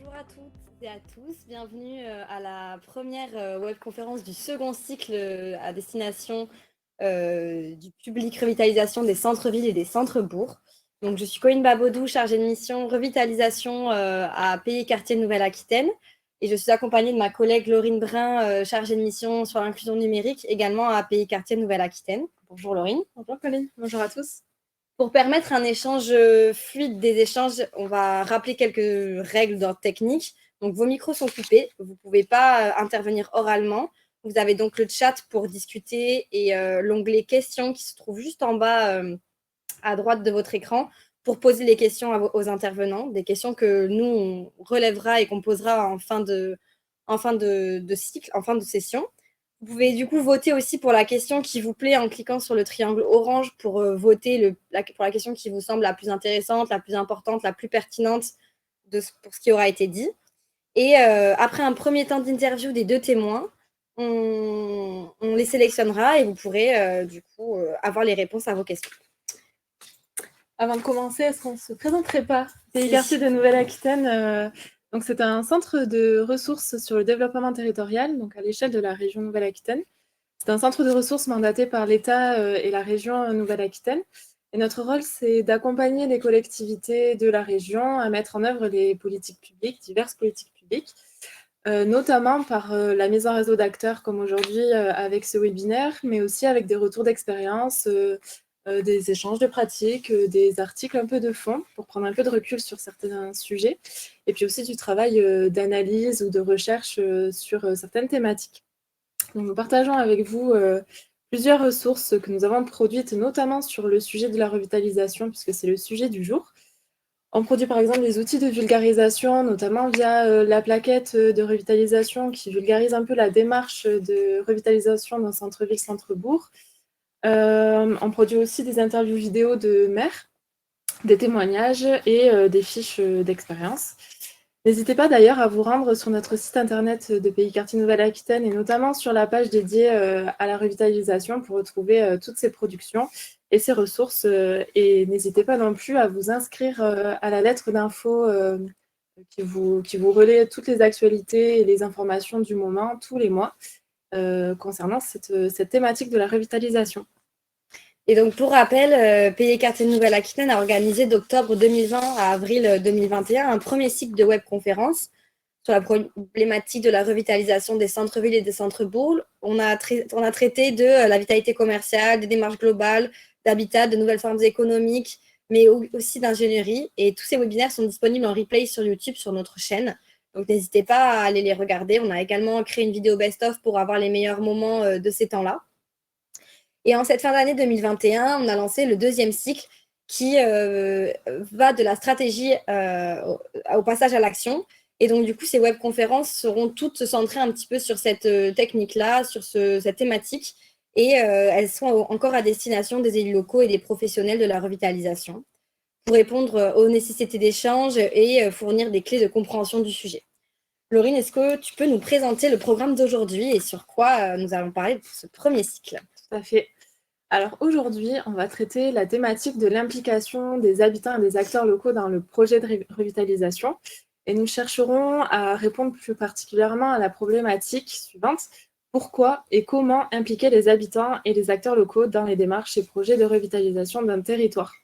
Bonjour à toutes et à tous, bienvenue à la première webconférence du second cycle à destination du public revitalisation des centres-villes et des centres-bourgs. Donc, je suis Corinne Babodou, chargée de mission revitalisation à Pays Quartier Nouvelle-Aquitaine. Et je suis accompagnée de ma collègue Laurine Brun, chargée de mission sur l'inclusion numérique, également à Pays Quartier Nouvelle-Aquitaine. Bonjour Laurine. Bonjour Colline, bonjour à tous. Pour permettre un échange fluide des échanges, on va rappeler quelques règles d'ordre technique. Donc, vos micros sont coupés. Vous ne pouvez pas intervenir oralement. Vous avez donc le chat pour discuter et l'onglet questions qui se trouve juste en bas à droite de votre écran pour poser les questions aux intervenants. Des questions que nous, on relèvera et qu'on posera en fin de cycle, en fin de session. Vous pouvez du coup voter aussi pour la question qui vous plaît en cliquant sur le triangle orange pour voter pour la question qui vous semble la plus intéressante, la plus importante, la plus pertinente pour ce qui aura été dit. Et après un premier temps d'interview des deux témoins, on les sélectionnera et vous pourrez du coup avoir les réponses à vos questions. Avant de commencer, est-ce qu'on ne se présenterait pas? Pays Quartier de Nouvelle-Aquitaine, donc c'est un centre de ressources sur le développement territorial, donc à l'échelle de la région Nouvelle-Aquitaine. C'est un centre de ressources mandaté par l'État et la région Nouvelle-Aquitaine. Et notre rôle, c'est d'accompagner les collectivités de la région à mettre en œuvre les politiques publiques, diverses politiques publiques, notamment par la mise en réseau d'acteurs comme aujourd'hui avec ce webinaire, mais aussi avec des retours d'expérience, des échanges de pratiques, des articles un peu de fond pour prendre un peu de recul sur certains sujets, et puis aussi du travail d'analyse ou de recherche sur certaines thématiques. Donc, nous partageons avec vous plusieurs ressources que nous avons produites, notamment sur le sujet de la revitalisation, puisque c'est le sujet du jour. On produit par exemple des outils de vulgarisation, notamment via la plaquette de revitalisation qui vulgarise un peu la démarche de revitalisation d'un centre-ville, centre-bourg. On produit aussi des interviews vidéo de maires, des témoignages et des fiches d'expérience. N'hésitez pas d'ailleurs à vous rendre sur notre site internet de Pays Quartier Nouvelle-Aquitaine et notamment sur la page dédiée à la revitalisation pour retrouver toutes ces productions et ces ressources. Et n'hésitez pas non plus à vous inscrire à la lettre d'info qui vous relaie toutes les actualités et les informations du moment tous les mois concernant cette thématique de la revitalisation. Et donc, pour rappel, Pays Quartier Nouvelle-Aquitaine a organisé d'octobre 2020 à avril 2021 un premier cycle de webconférences sur la problématique de la revitalisation des centres-villes et des centres-bourgs. On a traité de la vitalité commerciale, des démarches globales, d'habitat, de nouvelles formes économiques, mais aussi d'ingénierie. Et tous ces webinaires sont disponibles en replay sur YouTube, sur notre chaîne. Donc, n'hésitez pas à aller les regarder. On a également créé une vidéo best-of pour avoir les meilleurs moments de ces temps-là. Et en cette fin d'année 2021, on a lancé le deuxième cycle qui va de la stratégie au passage à l'action. Et donc, du coup, ces webconférences seront toutes centrées un petit peu sur cette technique-là, sur cette thématique. Et elles sont encore à destination des élus locaux et des professionnels de la revitalisation pour répondre aux nécessités d'échange et fournir des clés de compréhension du sujet. Laurine, est-ce que tu peux nous présenter le programme d'aujourd'hui et sur quoi nous allons parler pour ce premier cycle? Tout à fait. Alors aujourd'hui, on va traiter la thématique de l'implication des habitants et des acteurs locaux dans le projet de revitalisation. Et nous chercherons à répondre plus particulièrement à la problématique suivante. Pourquoi et comment impliquer les habitants et les acteurs locaux dans les démarches et projets de revitalisation d'un territoire?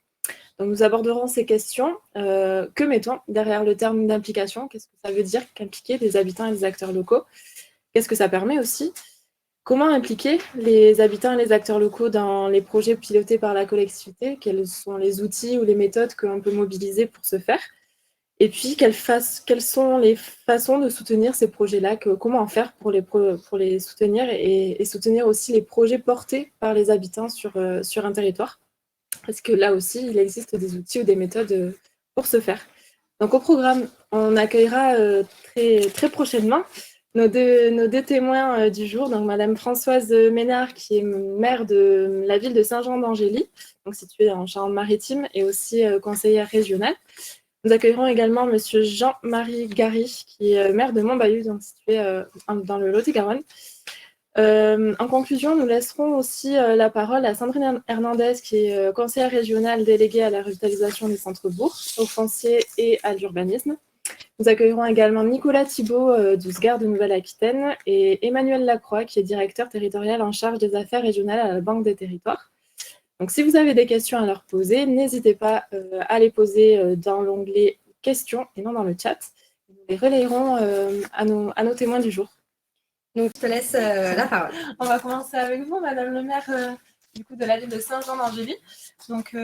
Donc nous aborderons ces questions. Que mettons derrière le terme d'implication? Qu'est-ce que ça veut dire qu'impliquer des habitants et des acteurs locaux? Qu'est-ce que ça permet aussi? Comment impliquer les habitants et les acteurs locaux dans les projets pilotés par la collectivité? Quels sont les outils ou les méthodes que l'on peut mobiliser pour ce faire? Et puis, quelles sont les façons de soutenir ces projets-là? Comment faire pour les soutenir et soutenir aussi les projets portés par les habitants sur un territoire? Parce que là aussi, il existe des outils ou des méthodes pour ce faire. Donc au programme, on accueillera très, très prochainement nos deux témoins du jour, donc Madame Françoise Ménard, qui est maire de la ville de Saint-Jean-d'Angély, donc située en Charente-Maritime, et aussi conseillère régionale. Nous accueillerons également Monsieur Jean-Marie Gary, qui est maire de Montbaillou, donc situé dans le Lot-et-Garonne. En conclusion, nous laisserons aussi la parole à Sandrine Hernandez, qui est conseillère régionale déléguée à la revitalisation des centres-bourgs, au foncier et à l'urbanisme. Nous accueillerons également Nicolas Thibault du SGAR de Nouvelle-Aquitaine et Emmanuel Lacroix, qui est directeur territorial en charge des affaires régionales à la Banque des Territoires. Donc, si vous avez des questions à leur poser, n'hésitez pas à les poser dans l'onglet questions et non dans le chat. Nous les relayerons à nos témoins du jour. Donc, je te laisse la parole. On va commencer avec vous, Madame le maire du coup, de la ville de Saint-Jean-d'Angély. Donc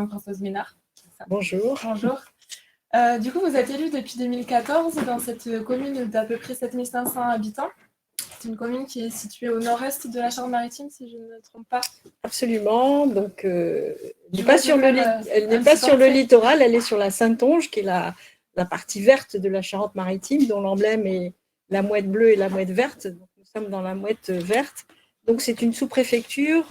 Françoise Ménard. Bonjour. Bonjour. Du coup, vous êtes élue depuis 2014 dans cette commune d'à peu près 7500 habitants. C'est une commune qui est située au nord-est de la Charente-Maritime, si je ne me trompe pas. Absolument. Donc, elle n'est pas sur le littoral, elle est sur la Saintonge, qui est la partie verte de la Charente-Maritime, dont l'emblème est la mouette bleue et la mouette verte. Donc, nous sommes dans la mouette verte. Donc, c'est une sous-préfecture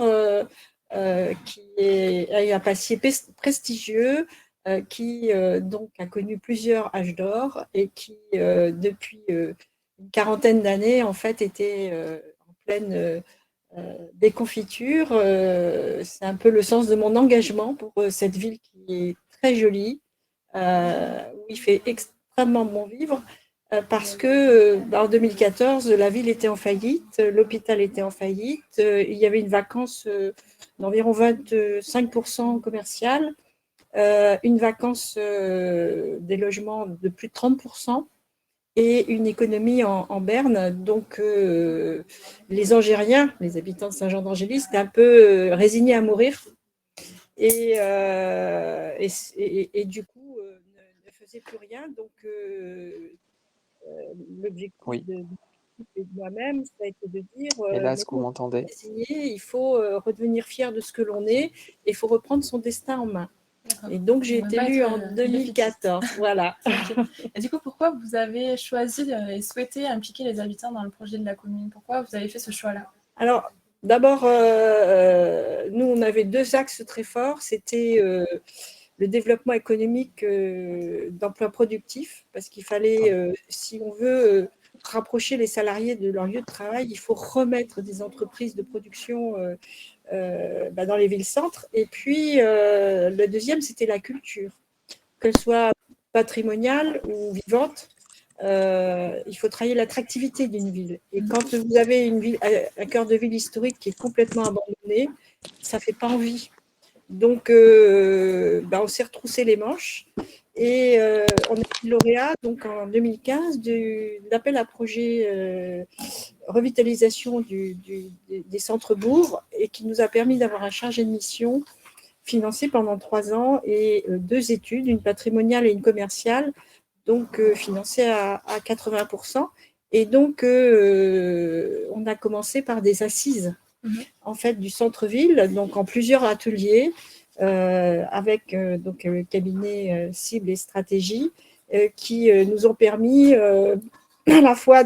qui a un passé prestigieux, qui donc a connu plusieurs âges d'or et qui, depuis une quarantaine d'années, en fait, était en pleine déconfiture. C'est un peu le sens de mon engagement pour cette ville qui est très jolie, où il fait extrêmement bon vivre, parce que en 2014, la ville était en faillite, l'hôpital était en faillite, il y avait une vacance d'environ 25% commerciale, une vacance des logements de plus de 30%, et une économie en berne. Donc, les Angériens, les habitants de Saint-Jean-d'Angély, étaient un peu résignés à mourir et du coup, ne faisaient plus rien. Donc, l'objectif de moi-même, ça a été de dire Hélas, vous m'entendez ? il faut redevenir fier de ce que l'on est et il faut reprendre son destin en main. Et donc, j'ai été élue en 2014. Voilà. Et du coup, pourquoi vous avez choisi et souhaité impliquer les habitants dans le projet de la commune? Pourquoi vous avez fait ce choix-là? Alors, d'abord, nous, on avait deux axes très forts. C'était le développement économique d'emplois productifs, parce qu'il fallait, si on veut rapprocher les salariés de leur lieu de travail, il faut remettre des entreprises de production dans les villes-centres. Et puis, le deuxième, c'était la culture, qu'elle soit patrimoniale ou vivante. Il faut travailler l'attractivité d'une ville. Et quand vous avez une ville, un cœur de ville historique qui est complètement abandonné, ça ne fait pas envie. Donc, on s'est retroussé les manches et on a été lauréat donc, en 2015 de l'appel à projet revitalisation des centres-bourgs, et qui nous a permis d'avoir un chargé de mission financé pendant 3 ans et 2 études, une patrimoniale et une commerciale, donc financées à 80%. Et donc, on a commencé par des assises en fait, du centre-ville, donc en plusieurs ateliers, avec donc, le cabinet cible et stratégie, qui nous ont permis à la fois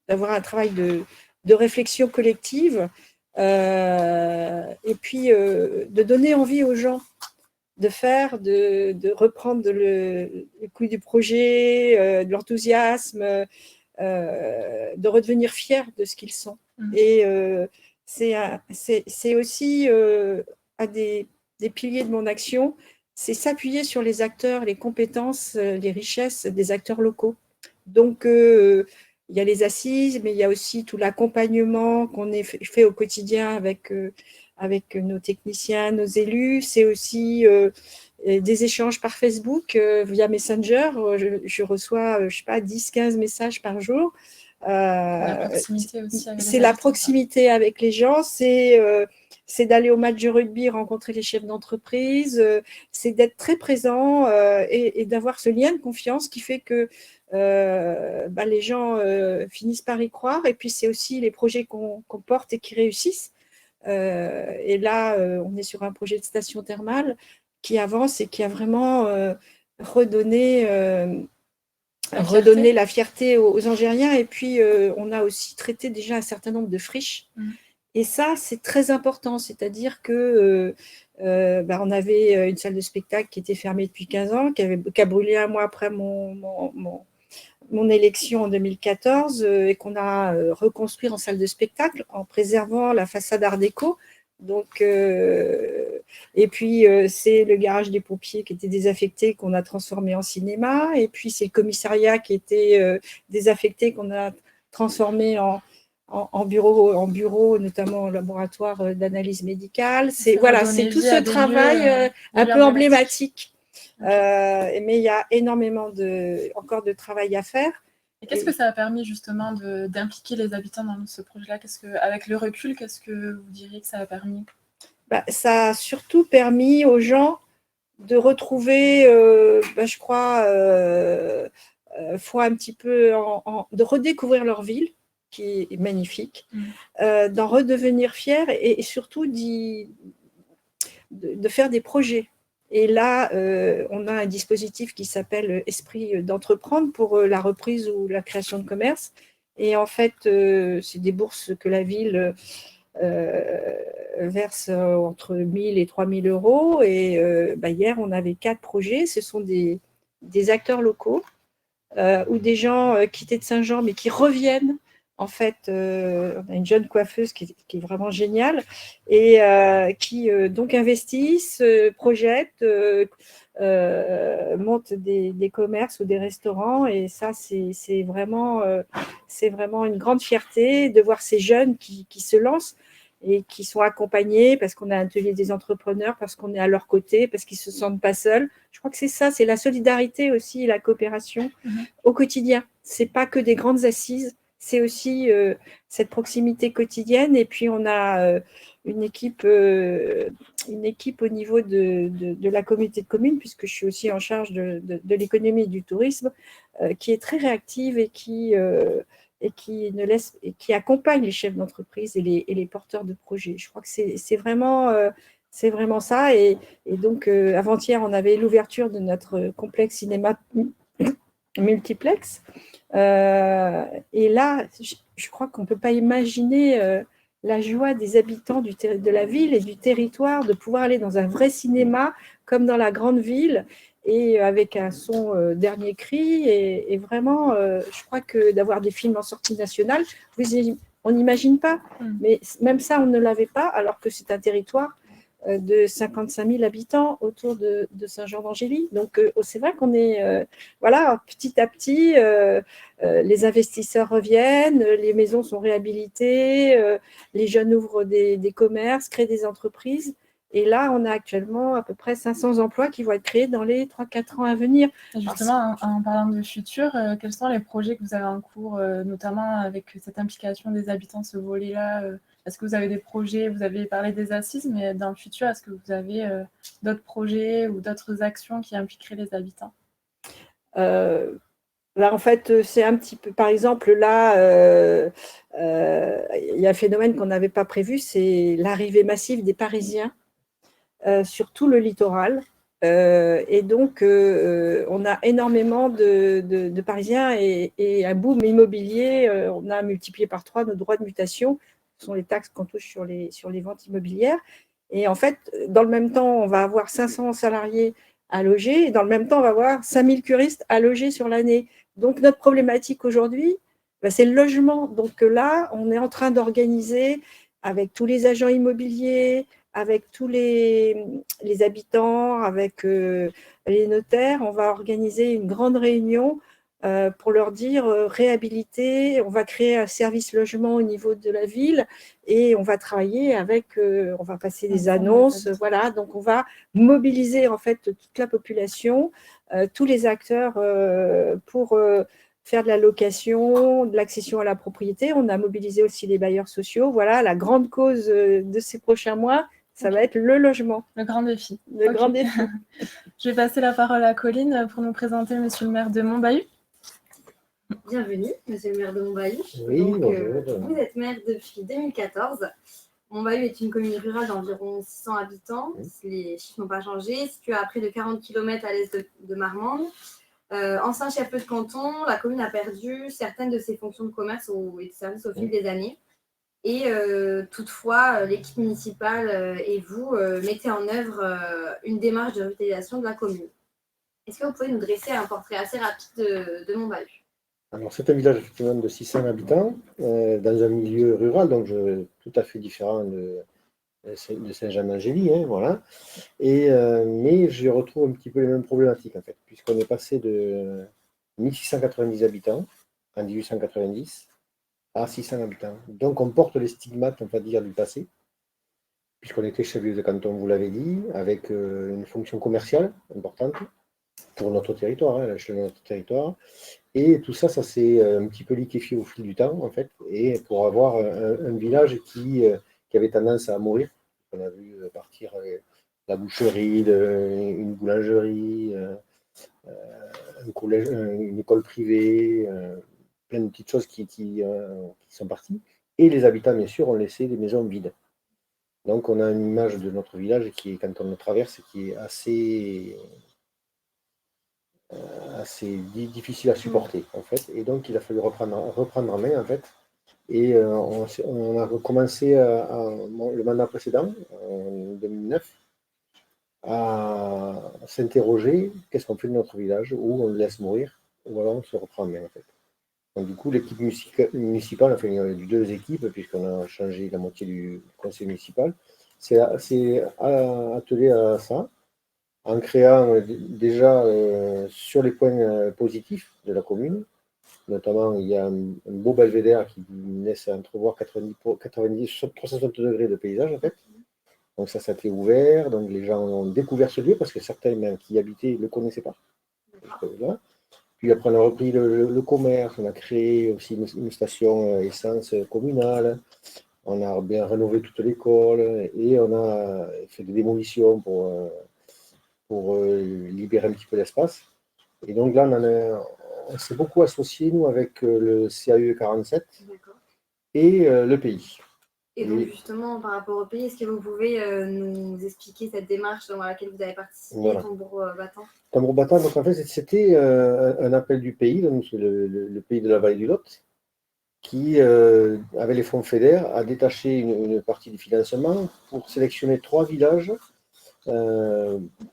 d'avoir un travail de réflexion collective, et puis de donner envie aux gens de faire, de reprendre le coup du projet, de l'enthousiasme, de redevenir fiers de ce qu'ils sont. Et c'est aussi un des piliers de mon action, c'est s'appuyer sur les acteurs, les compétences, les richesses des acteurs locaux. Donc, il y a les assises, mais il y a aussi tout l'accompagnement qu'on fait au quotidien avec nos techniciens, nos élus. C'est aussi des échanges par Facebook, via Messenger. Je reçois, je ne sais pas, 10-15 messages par jour. C'est la proximité avec les gens, c'est d'aller au match de rugby, rencontrer les chefs d'entreprise, c'est d'être très présent et d'avoir ce lien de confiance qui fait que les gens finissent par y croire. Et puis, c'est aussi les projets qu'on porte et qui réussissent. Et là, on est sur un projet de station thermale qui avance et qui a vraiment redonné la fierté aux Angériens. Et puis, on a aussi traité déjà un certain nombre de friches. Et ça, c'est très important. C'est-à-dire que on avait une salle de spectacle qui était fermée depuis 15 ans, qui a brûlé un mois après mon élection en 2014, et qu'on a reconstruit en salle de spectacle en préservant la façade art déco. Donc, Et puis, c'est le garage des pompiers qui était désaffecté, qu'on a transformé en cinéma. Et puis, c'est le commissariat qui était désaffecté, qu'on a transformé en bureau, notamment au laboratoire d'analyse médicale. C'est tout ce travail un peu emblématique. Mais il y a énormément encore de travail à faire. Et qu'est-ce que ça a permis justement d'impliquer les habitants dans ce projet-là? Avec le recul, qu'est-ce que vous diriez que ça a permis? Ça a surtout permis aux gens de retrouver, je crois, foi un petit peu, de redécouvrir leur ville, qui est magnifique, d'en redevenir fiers et surtout de faire des projets. Et là, on a un dispositif qui s'appelle Esprit d'entreprendre pour la reprise ou la création de commerce. Et en fait, c'est des bourses que la ville verse entre 1 000 et 3 000 euros. Et hier, on avait 4 projets. Ce sont des acteurs locaux ou des gens quittés de Saint-Jean, mais qui reviennent. En fait, on a une jeune coiffeuse qui est vraiment géniale et qui donc investissent, projettent, montent des commerces ou des restaurants. Et ça, c'est vraiment une grande fierté de voir ces jeunes qui se lancent et qui sont accompagnés parce qu'on a un atelier des entrepreneurs, parce qu'on est à leur côté, parce qu'ils ne se sentent pas seuls. Je crois que c'est ça, c'est la solidarité aussi, la coopération au quotidien. Ce n'est pas que des grandes assises, c'est aussi cette proximité quotidienne. Et puis, on a une équipe au niveau de la communauté de communes, puisque je suis aussi en charge de l'économie et du tourisme, qui est très réactive et qui accompagne les chefs d'entreprise et les porteurs de projets. Je crois que c'est vraiment ça. Et donc, avant-hier, on avait l'ouverture de notre complexe cinéma multiplex. Et là, je crois qu'on ne peut pas imaginer la joie des habitants de la ville et du territoire de pouvoir aller dans un vrai cinéma comme dans la grande ville et avec un son dernier cri. Et vraiment, je crois que d'avoir des films en sortie nationale, on n'imagine pas. Mais même ça, on ne l'avait pas, alors que c'est un territoire de 55 000 habitants autour de Saint-Jean-d'Angély. Donc, c'est vrai qu'on est, petit à petit, les investisseurs reviennent, les maisons sont réhabilitées, les jeunes ouvrent des commerces, créent des entreprises. Et là, on a actuellement à peu près 500 emplois qui vont être créés dans les 3-4 ans à venir. Et justement, en parlant de futur, quels sont les projets que vous avez en cours, notamment avec cette implication des habitants, ce volet-là? Est-ce que vous avez des projets? Vous avez parlé des assises, mais dans le futur, est-ce que vous avez d'autres projets ou d'autres actions qui impliqueraient les habitants? Là, en fait, c'est un petit peu, par exemple, là, il y a un phénomène qu'on n'avait pas prévu, c'est l'arrivée massive des Parisiens sur tout le littoral. Et donc, on a énormément de Parisiens et un boom immobilier. On a multiplié par 3 nos droits de mutation. Ce sont les taxes qu'on touche sur les ventes immobilières. Et en fait, dans le même temps, on va avoir 500 salariés à loger. Et dans le même temps, on va avoir 5000 curistes à loger sur l'année. Donc, notre problématique aujourd'hui, c'est le logement. Donc là, on est en train d'organiser avec tous les agents immobiliers, avec tous les habitants, avec les notaires, on va organiser une grande réunion pour leur dire réhabiliter, on va créer un service logement au niveau de la ville et on va travailler avec, on va passer des annonces, voilà, donc on va mobiliser en fait toute la population, tous les acteurs pour faire de la location, de l'accession à la propriété. On a mobilisé aussi les bailleurs sociaux. Voilà, la grande cause de ces prochains mois, ça va être le logement. Le grand défi. Le grand défi. Je vais passer la parole à Colline pour nous présenter Monsieur le maire de Montbaillou. Bienvenue, Monsieur le maire de Montbaillou. Oui, bonjour. Vous êtes maire depuis 2014. Montbaillou est une commune rurale d'environ 600 habitants. Les chiffres n'ont pas changé. Située à près de 40 km à l'est de Marmande. Ancien chef-lieu de canton, la commune a perdu certaines de ses fonctions de commerce et de services au fil des années. Et toutefois, l'équipe municipale et vous mettez en œuvre une démarche de revitalisation de la commune. Est-ce que vous pouvez nous dresser un portrait assez rapide de Montbaillou? Alors, c'est un village effectivement de 600 habitants dans un milieu rural, donc tout à fait différent de Saint-Jean-d'Angély, hein, voilà. Mais je retrouve un petit peu les mêmes problématiques, en fait, puisqu'on est passé de 1690 habitants en 1890 à 600 habitants. Donc on porte les stigmates, on va dire, du passé, puisqu'on était chef-lieu de canton, vous l'avez dit, avec une fonction commerciale importante pour notre territoire, hein, à l'échelle de notre territoire. Et tout ça, ça s'est un petit peu liquéfié au fil du temps, en fait, et pour avoir un village qui avait tendance à mourir. On a vu partir la boucherie, une boulangerie, un collège, une école privée, plein de petites choses qui sont parties. Et les habitants, bien sûr, ont laissé les maisons vides. Donc, on a une image de notre village qui est, quand on le traverse, qui est assez difficile à supporter, en fait. Et donc, il a fallu reprendre en main, en fait. Et on a recommencé le mandat précédent, en 2009, à s'interroger, qu'est-ce qu'on fait de notre village, où on le laisse mourir, ou alors on se reprend en main, en fait. Donc, du coup, l'équipe municipale, enfin, il y a eu deux équipes, puisqu'on a changé la moitié du conseil municipal, c'est attelé à ça, en créant déjà sur les points positifs de la commune. Notamment, il y a un beau belvédère qui laisse entrevoir 360 degrés de paysage, en fait. Donc ça s'est ouvert, donc les gens ont découvert ce lieu, parce que certains même qui y habitaient ne le connaissaient pas. Là. Puis après, on a repris le commerce, on a créé aussi une station essence communale, on a bien rénové toute l'école, et on a fait des démolitions pour libérer un petit peu d'espace. Et donc là, on s'est beaucoup associé, nous, avec le CAE 47 et le pays. Et donc, justement, par rapport au pays, est-ce que vous pouvez nous expliquer cette démarche dans laquelle vous avez participé, voilà. Tambour Battant? Tambour Battant, donc en fait, c'était un appel du pays, donc c'est le pays de la vallée du Lot, qui, avec les fonds FEDER, a détaché une partie du financement pour sélectionner 3 villages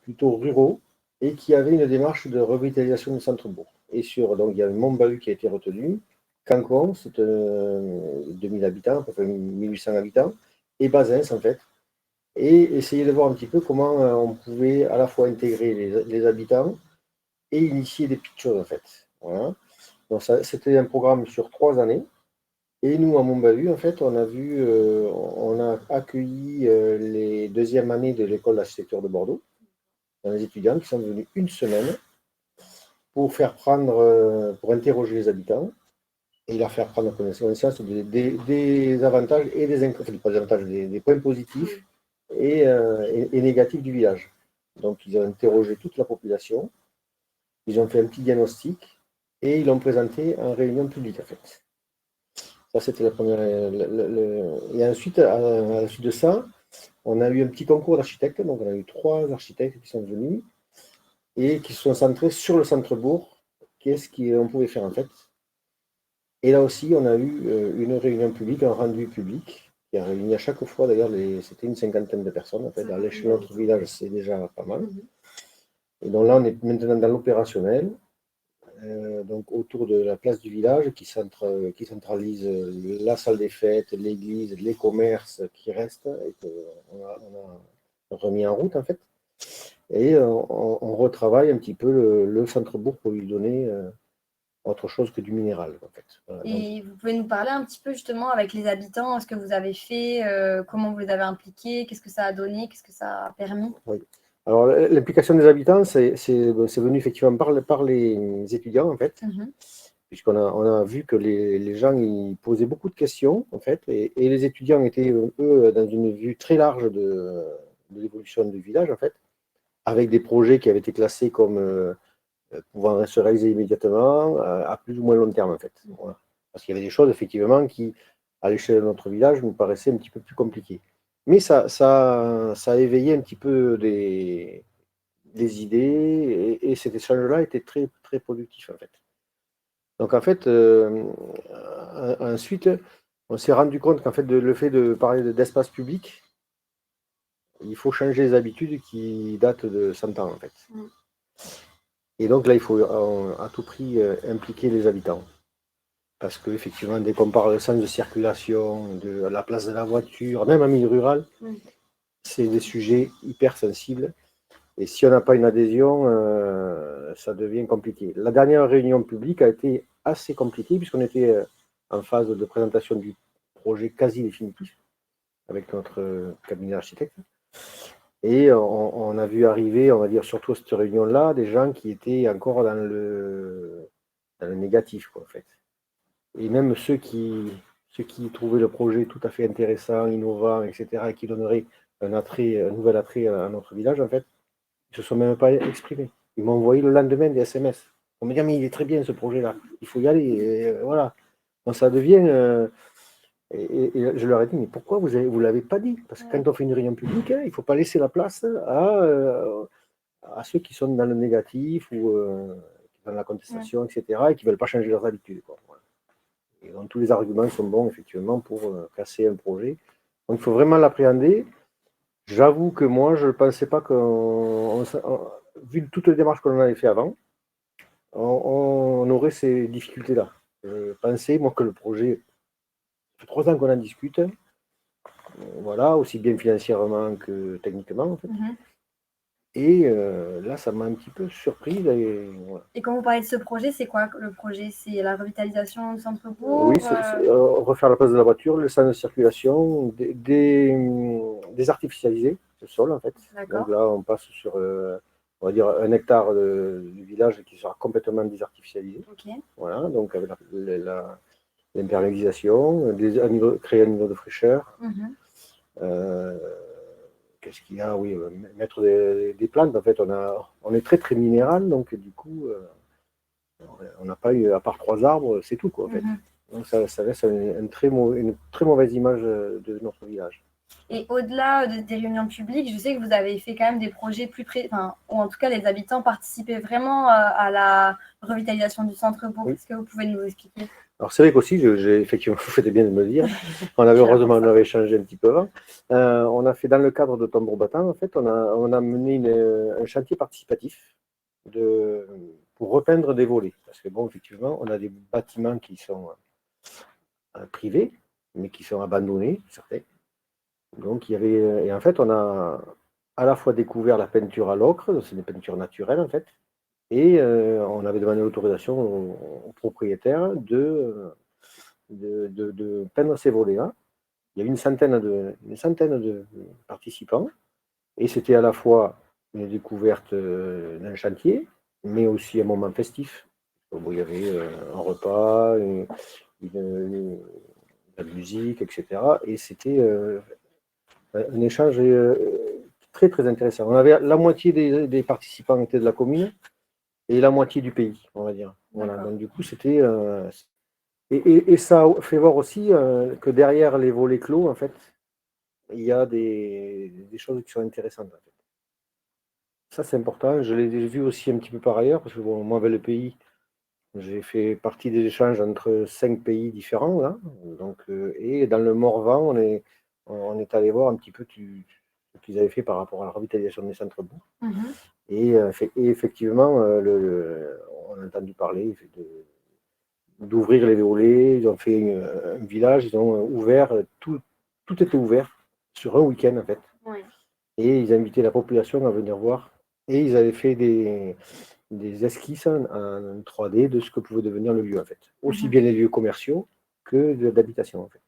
plutôt ruraux et qui avaient une démarche de revitalisation du centre-bourg. Et donc il y a Montbahut qui a été retenu, Cancon, c'est 2000 habitants, enfin 1800 habitants, et Bazins en fait, et essayer de voir un petit peu comment on pouvait à la fois intégrer les habitants et initier des petites choses en fait. Voilà. Donc c'était un programme sur 3 années. Et nous, à Montbahut, en fait, on a accueilli les deuxièmes années de l'école d'architecture de Bordeaux, les étudiants qui sont venus une semaine pour pour interroger les habitants et leur faire prendre connaissance des avantages et des points positifs et négatifs du village. Donc, ils ont interrogé toute la population, ils ont fait un petit diagnostic et ils l'ont présenté en réunion publique, en fait. Ça, c'était la première. Et ensuite, à la suite de ça, on a eu un petit concours d'architectes. Donc, on a eu 3 architectes qui sont venus et qui se sont centrés sur le centre-bourg. Qu'est-ce qu'on pouvait faire, en fait. Et là aussi, on a eu une réunion publique, un rendu public, qui a réuni à chaque fois, d'ailleurs, c'était une 50aine de personnes. En fait. À l'échelle de notre village, c'est déjà pas mal. Et donc là, on est maintenant dans l'opérationnel. Donc autour de la place du village qui centralise la salle des fêtes, l'église, les commerces qui restent et qu'on a remis en route en fait. Et on retravaille un petit peu le centre-bourg pour lui donner autre chose que du minéral en fait. Voilà, et vous pouvez nous parler un petit peu justement avec les habitants, ce que vous avez fait, comment vous les avez impliqués, qu'est-ce que ça a donné, qu'est-ce que ça a permis? Oui. Alors, l'implication des habitants, c'est venu effectivement par les étudiants, en fait, puisqu'on a vu que les gens ils posaient beaucoup de questions, en fait, et les étudiants étaient, eux, dans une vue très large de l'évolution du village, en fait, avec des projets qui avaient été classés comme pouvant se réaliser immédiatement, à plus ou moins long terme, en fait. Voilà. Parce qu'il y avait des choses, effectivement, qui, à l'échelle de notre village, nous paraissaient un petit peu plus compliquées. Mais ça a éveillé un petit peu des idées et cet échange-là était très, très productif en fait. Donc en fait, ensuite, on s'est rendu compte qu'en fait, le fait de parler d'espace public, il faut changer les habitudes qui datent de 100 ans en fait. Et donc là, il faut à tout prix impliquer les habitants. Parce qu'effectivement, dès qu'on parle de sens de circulation, de la place de la voiture, même en milieu rural, c'est des sujets hyper sensibles. Et si on n'a pas une adhésion, ça devient compliqué. La dernière réunion publique a été assez compliquée puisqu'on était en phase de présentation du projet quasi définitif avec notre cabinet d'architecte. Et on a vu arriver, on va dire, surtout à cette réunion-là, des gens qui étaient encore dans le négatif, quoi, en fait. Et même ceux qui trouvaient le projet tout à fait intéressant, innovant, etc., et qui donneraient un nouvel attrait à notre village, en fait, ils ne se sont même pas exprimés. Ils m'ont envoyé le lendemain des SMS. On me dit, mais il est très bien ce projet-là, il faut y aller. Et, voilà. Donc ça devient. Et je leur ai dit, mais pourquoi vous ne l'avez pas dit? Parce que quand on fait une réunion publique, il ne faut pas laisser la place à ceux qui sont dans le négatif ou dans la contestation, etc., et qui ne veulent pas changer leurs habitudes, quoi. Voilà. Et donc tous les arguments sont bons, effectivement, pour casser un projet. Donc il faut vraiment l'appréhender. J'avoue que moi, je ne pensais pas vu toutes les démarches qu'on avait fait avant, on aurait ces difficultés-là. Je pensais, moi, que le projet, ça fait 3 ans qu'on en discute, voilà, aussi bien financièrement que techniquement, en fait. Et là, ça m'a un petit peu surpris. Voilà. Et quand vous parlez de ce projet, c'est quoi le projet? C'est la revitalisation du centre-bourg? Oui, refaire la place de la voiture, le centre de circulation, désartificialiser le sol, en fait. Donc là, on passe sur, on va dire, 1 hectare du village qui sera complètement désartificialisé. Voilà, donc avec l'imperméabilisation, créer un niveau de fraîcheur. Qu'est-ce qu'il y a? Oui, mettre des plantes. En fait, on est très, très minéral, donc du coup, on n'a pas eu, à part 3 arbres, c'est tout, quoi, en fait. Donc ça laisse une très mauvaise image de notre village. Et au-delà des réunions publiques, je sais que vous avez fait quand même des projets ou en tout cas les habitants participaient vraiment à la revitalisation du centre-bourg. Est-ce que vous pouvez nous expliquer? Alors c'est vrai qu'aussi, effectivement, vous faites bien de me le dire, heureusement on avait échangé un petit peu avant. On a fait dans le cadre de Tambour Battant, en fait, on a mené un chantier participatif pour repeindre des volets. Parce que bon, effectivement, on a des bâtiments qui sont privés, mais qui sont abandonnés, certains. Donc, et en fait, on a à la fois découvert la peinture à l'ocre, c'est des peintures naturelles, en fait, et on avait demandé l'autorisation aux propriétaires de peindre ces volets-là. Il y a une centaine de participants, et c'était à la fois une découverte d'un chantier, mais aussi un moment festif, où il y avait un repas, de la musique, etc. Et c'était un échange très très intéressant. On avait la moitié des participants étaient de la commune et la moitié du pays, on va dire. Voilà. Donc du coup, c'était et ça fait voir aussi que derrière les volets clos, en fait, il y a des choses qui sont intéressantes. En fait. Ça, c'est important. Je l'ai vu aussi un petit peu par ailleurs, parce que bon, moi, avec le pays, j'ai fait partie des échanges entre 5 pays différents. Là. Donc, et dans le Morvan, on est allé voir un petit peu ce qu'ils avaient fait par rapport à la revitalisation des centres-bourgs. Et effectivement, on a entendu parler d'ouvrir les volets. Ils ont fait un village, ils ont ouvert, tout était ouvert sur un week-end en fait. Et ils invitaient la population à venir voir. Et ils avaient fait des esquisses en 3D de ce que pouvait devenir le lieu en fait. Aussi bien les lieux commerciaux que d'habitation en fait.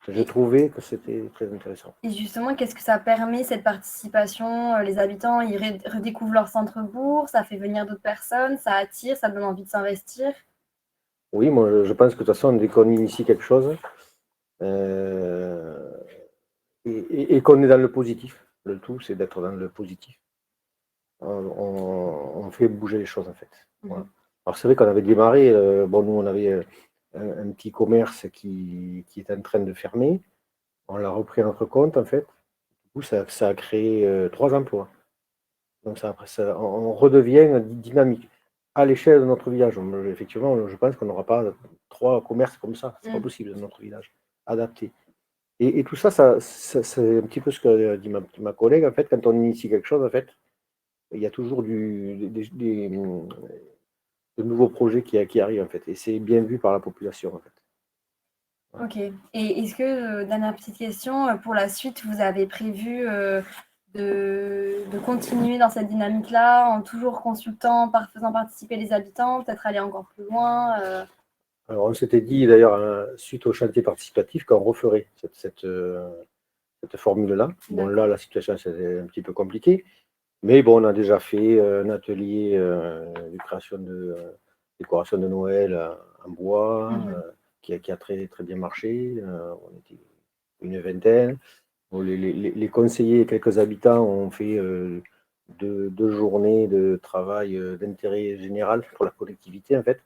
Je trouvais que c'était très intéressant. Et justement, qu'est-ce que ça permet, cette participation? Les habitants, ils redécouvrent leur centre-bourg, ça fait venir d'autres personnes, ça attire, ça donne envie de s'investir? Oui, moi je pense que de toute façon, dès qu'on initie quelque chose, et qu'on est dans le positif, le tout c'est d'être dans le positif. On fait bouger les choses en fait. Voilà. Alors c'est vrai qu'on avait démarré, bon nous on avait un petit commerce qui est en train de fermer, on l'a repris à notre compte en fait, du coup ça a créé 3 emplois. Donc on redevient dynamique. À l'échelle de notre village, effectivement, je pense qu'on n'aura pas 3 commerces comme ça, c'est pas possible dans notre village, adapté. Et tout ça, c'est un petit peu ce que dit ma collègue, en fait, quand on initie quelque chose, en fait, il y a toujours de nouveaux projets qui arrivent, en fait, et c'est bien vu par la population, en fait. Ok. Et est-ce que, dernière petite question, pour la suite, vous avez prévu de continuer dans cette dynamique-là, en toujours consultant, faisant participer les habitants, peut-être aller encore plus loin Alors, on s'était dit d'ailleurs, suite au chantier participatif, qu'on referait cette formule-là. Bon, là, la situation, c'est un petit peu compliquée. Mais bon, on a déjà fait un atelier de création de décoration de Noël en bois, qui a très, très bien marché. On était une vingtaine. Bon, les conseillers et quelques habitants ont fait deux journées de travail d'intérêt général pour la collectivité, en fait.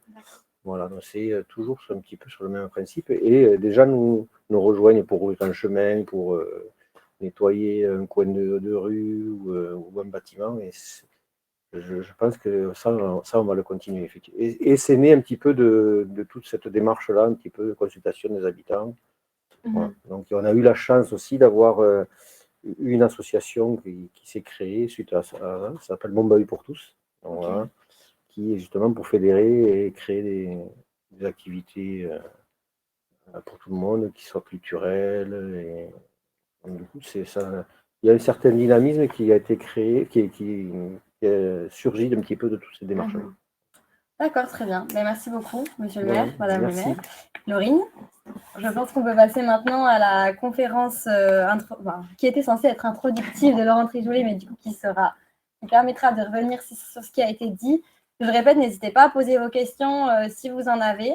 Voilà, donc c'est toujours un petit peu sur le même principe. Et déjà, nous rejoignent pour ouvrir un chemin, pour nettoyer un coin de rue ou un bâtiment. Et je pense que ça, on va le continuer, effectivement. Et c'est né un petit peu de toute cette démarche-là, un petit peu de consultation des habitants. Voilà. Donc, on a eu la chance aussi d'avoir une association qui s'est créée suite à ça. Ça s'appelle Mon Bahut pour tous. Donc, voilà, qui est justement pour fédérer et créer des activités pour tout le monde, qui soient culturelles. Et, donc, du coup, c'est ça. Il y a un certain dynamisme qui a été créé, qui surgit un petit peu de toutes ces démarches-là. D'accord, très bien. Ben, merci beaucoup, monsieur le Voilà, maire, madame merci. le maire. Laurine, je pense qu'on peut passer maintenant à la conférence qui était censée être introductive de Laurent Trijoulet, mais du coup qui permettra de revenir sur ce qui a été dit. Je répète, n'hésitez pas à poser vos questions si vous en avez.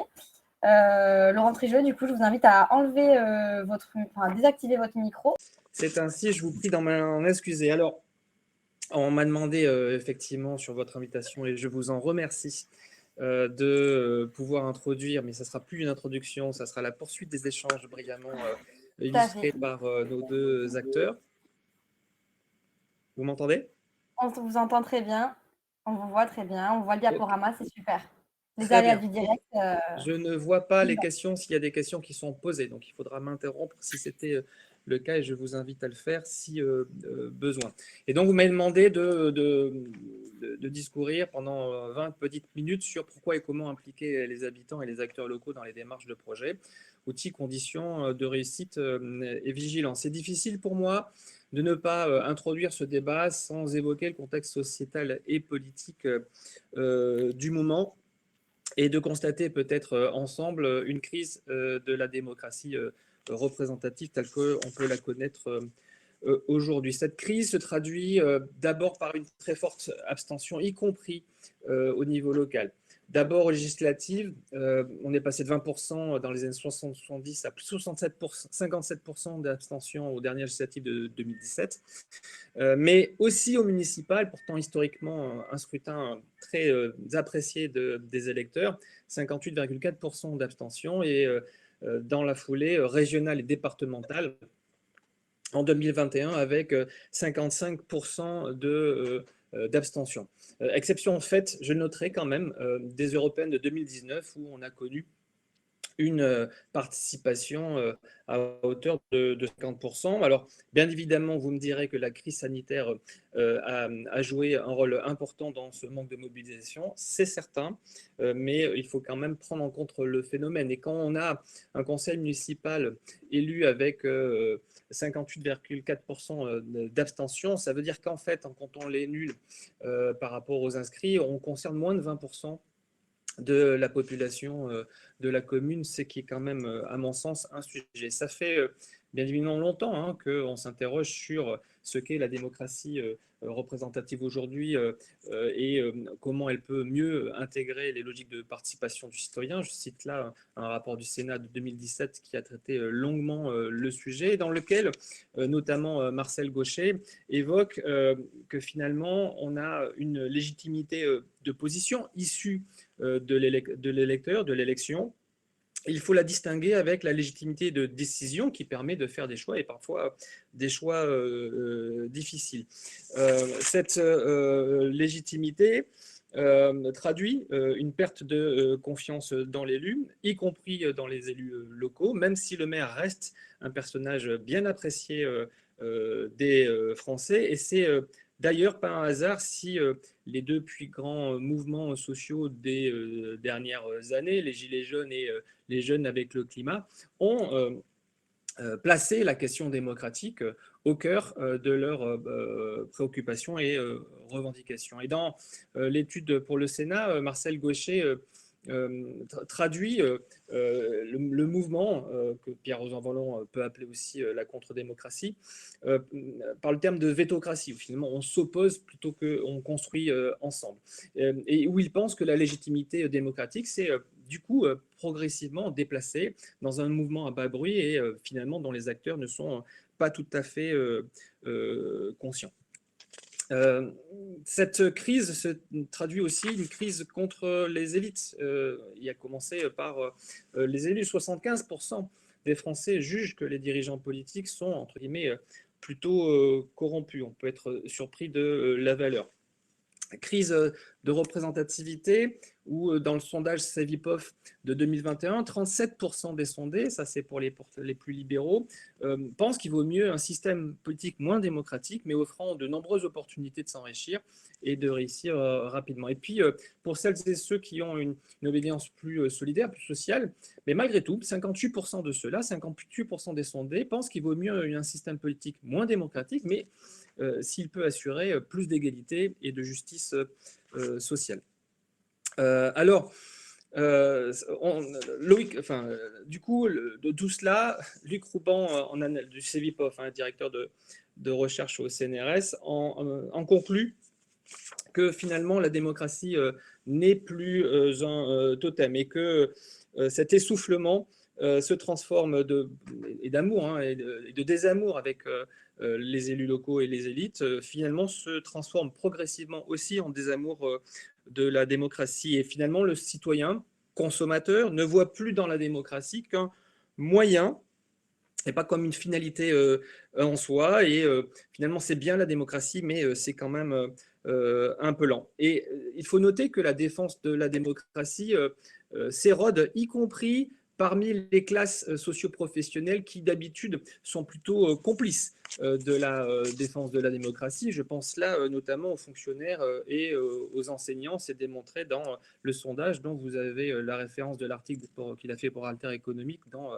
Laurent Trijoulet, du coup, je vous invite à enlever à désactiver votre micro. C'est ainsi, je vous prie d'en excuser. Alors, on m'a demandé effectivement sur votre invitation, et je vous en remercie, de pouvoir introduire, mais ça ne sera plus une introduction, ça sera la poursuite des échanges brillamment illustrés par nos deux acteurs. Vous m'entendez? On vous entend très bien, on vous voit très bien, on voit le diaporama, c'est super. Les Très aléas bien. du direct. Je ne vois pas les questions s'il y a des questions qui sont posées, donc il faudra m'interrompre si c'était le cas, et je vous invite à le faire si besoin. Et donc, vous m'avez demandé de discourir pendant 20 petites minutes sur pourquoi et comment impliquer les habitants et les acteurs locaux dans les démarches de projet, outils, conditions de réussite et vigilance. C'est difficile pour moi de ne pas introduire ce débat sans évoquer le contexte sociétal et politique du moment, et de constater peut-être ensemble une crise de la démocratie représentative telle qu'on peut la connaître aujourd'hui. Cette crise se traduit d'abord par une très forte abstention, y compris au niveau local. D'abord législative, on est passé de 20% dans les années 60-70 à plus de 57% d'abstention aux dernières législatives de 2017, mais aussi au municipal, pourtant historiquement un scrutin très apprécié des électeurs, 58,4% d'abstention, et dans la foulée régionale et départementale, en 2021 avec 55% d'abstention. Exception en fait, je noterai quand même, des européennes de 2019 où on a connu une participation à hauteur de 50%. Alors, bien évidemment, vous me direz que la crise sanitaire a joué un rôle important dans ce manque de mobilisation, c'est certain, mais il faut quand même prendre en compte le phénomène. Et quand on a un conseil municipal élu avec 58,4% d'abstention, ça veut dire qu'en fait, en comptant les nuls par rapport aux inscrits, on concerne moins de 20% de la population de la commune, c'est qui est quand même, à mon sens, un sujet. Ça fait bien évidemment longtemps qu'on s'interroge sur ce qu'est la démocratie représentative aujourd'hui et comment elle peut mieux intégrer les logiques de participation du citoyen. Je cite là un rapport du Sénat de 2017 qui a traité longuement le sujet, dans lequel notamment Marcel Gauchet évoque que finalement on a une légitimité de position issue de l'électeur, de l'élection. Il faut la distinguer avec la légitimité de décision qui permet de faire des choix, et parfois des choix difficiles. Cette légitimité traduit une perte de confiance dans l'élu, y compris dans les élus locaux, même si le maire reste un personnage bien apprécié des Français. Et c'est D'ailleurs, pas un hasard si les deux plus grands mouvements sociaux des dernières années, les Gilets jaunes et les jeunes avec le climat, ont placer la question démocratique au cœur de leurs préoccupations et revendications. Et dans l'étude pour le Sénat, Marcel Gaucher traduit le mouvement que Pierre Rosanvallon peut appeler aussi la contre-démocratie par le terme de vétocratie, où finalement on s'oppose plutôt qu'on construit ensemble. Et où il pense que la légitimité démocratique, c'est du coup progressivement déplacée dans un mouvement à bas bruit et finalement dont les acteurs ne sont pas tout à fait conscients. Cette crise se traduit aussi une crise contre les élites. Il a commencé par les élus. 75% des Français jugent que les dirigeants politiques sont, entre guillemets, plutôt corrompus. On peut être surpris de la valeur. Crise de représentativité, où dans le sondage Cevipof de 2021, 37% des sondés, ça c'est pour les plus libéraux, pensent qu'il vaut mieux un système politique moins démocratique, mais offrant de nombreuses opportunités de s'enrichir et de réussir rapidement. Et puis, pour celles et ceux qui ont une obédience plus solidaire, plus sociale, mais malgré tout, 58% de ceux-là, 58% des sondés, pensent qu'il vaut mieux un système politique moins démocratique, mais s'il peut assurer plus d'égalité et de justice sociale. Du coup, de tout cela, Luc Rouban, du Cevipof, directeur de recherche au CNRS, en conclut que finalement la démocratie n'est plus un totem et que cet essoufflement se transforme d'amour et de désamour avec les élus locaux et les élites, finalement se transforme progressivement aussi en désamour de la démocratie. Et finalement, le citoyen consommateur ne voit plus dans la démocratie qu'un moyen et pas comme une finalité en soi. Et finalement, c'est bien la démocratie, mais c'est quand même un peu lent. Et il faut noter que la défense de la démocratie s'érode, y compris parmi les classes socio-professionnelles qui d'habitude sont plutôt complices de la défense de la démocratie. Je pense là notamment aux fonctionnaires et aux enseignants. C'est démontré dans le sondage dont vous avez la référence de l'article qu'il a fait pour Alter Économique dans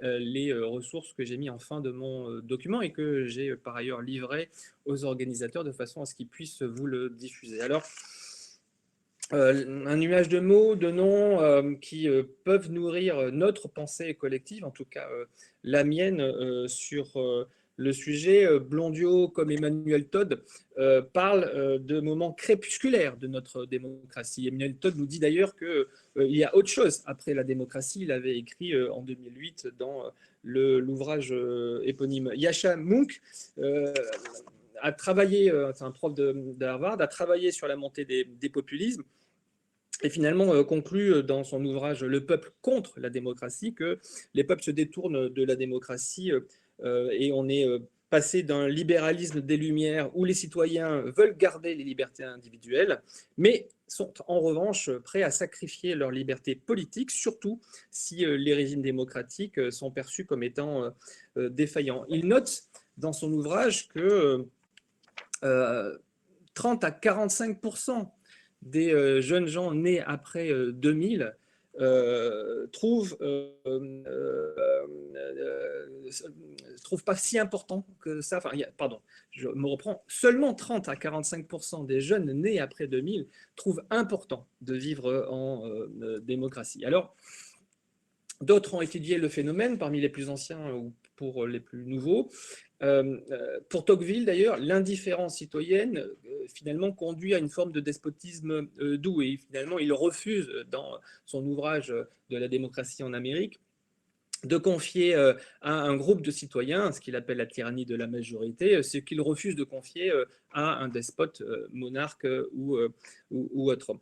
les ressources que j'ai mis en fin de mon document et que j'ai par ailleurs livré aux organisateurs de façon à ce qu'ils puissent vous le diffuser. Alors, un nuage de mots, de noms qui peuvent nourrir notre pensée collective, en tout cas la mienne, sur le sujet. Blondiot, comme Emmanuel Todd, parle de moments crépusculaires de notre démocratie. Emmanuel Todd nous dit d'ailleurs qu'il y a autre chose après la démocratie. Il avait écrit en 2008 dans l'ouvrage éponyme. Yascha Mounk a travaillé, c'est un prof de Harvard, a travaillé sur la montée des populismes et finalement conclut dans son ouvrage « Le peuple contre la démocratie » que les peuples se détournent de la démocratie et on est passé d'un libéralisme des Lumières où les citoyens veulent garder les libertés individuelles, mais sont en revanche prêts à sacrifier leur liberté politique, surtout si les régimes démocratiques sont perçus comme étant défaillants. Il note dans son ouvrage que 30 à 45% des jeunes gens nés après 2000 trouvent pas si important que ça. Enfin, pardon, je me reprends. Seulement 30 à 45% des jeunes nés après 2000 trouvent important de vivre en démocratie. Alors, d'autres ont étudié le phénomène, parmi les plus anciens ou pour les plus nouveaux. Pour Tocqueville, d'ailleurs, l'indifférence citoyenne, finalement, conduit à une forme de despotisme doux. Et finalement, il refuse, dans son ouvrage de la démocratie en Amérique, de confier à un groupe de citoyens, ce qu'il appelle la tyrannie de la majorité, ce qu'il refuse de confier à un despote, monarque ou autre.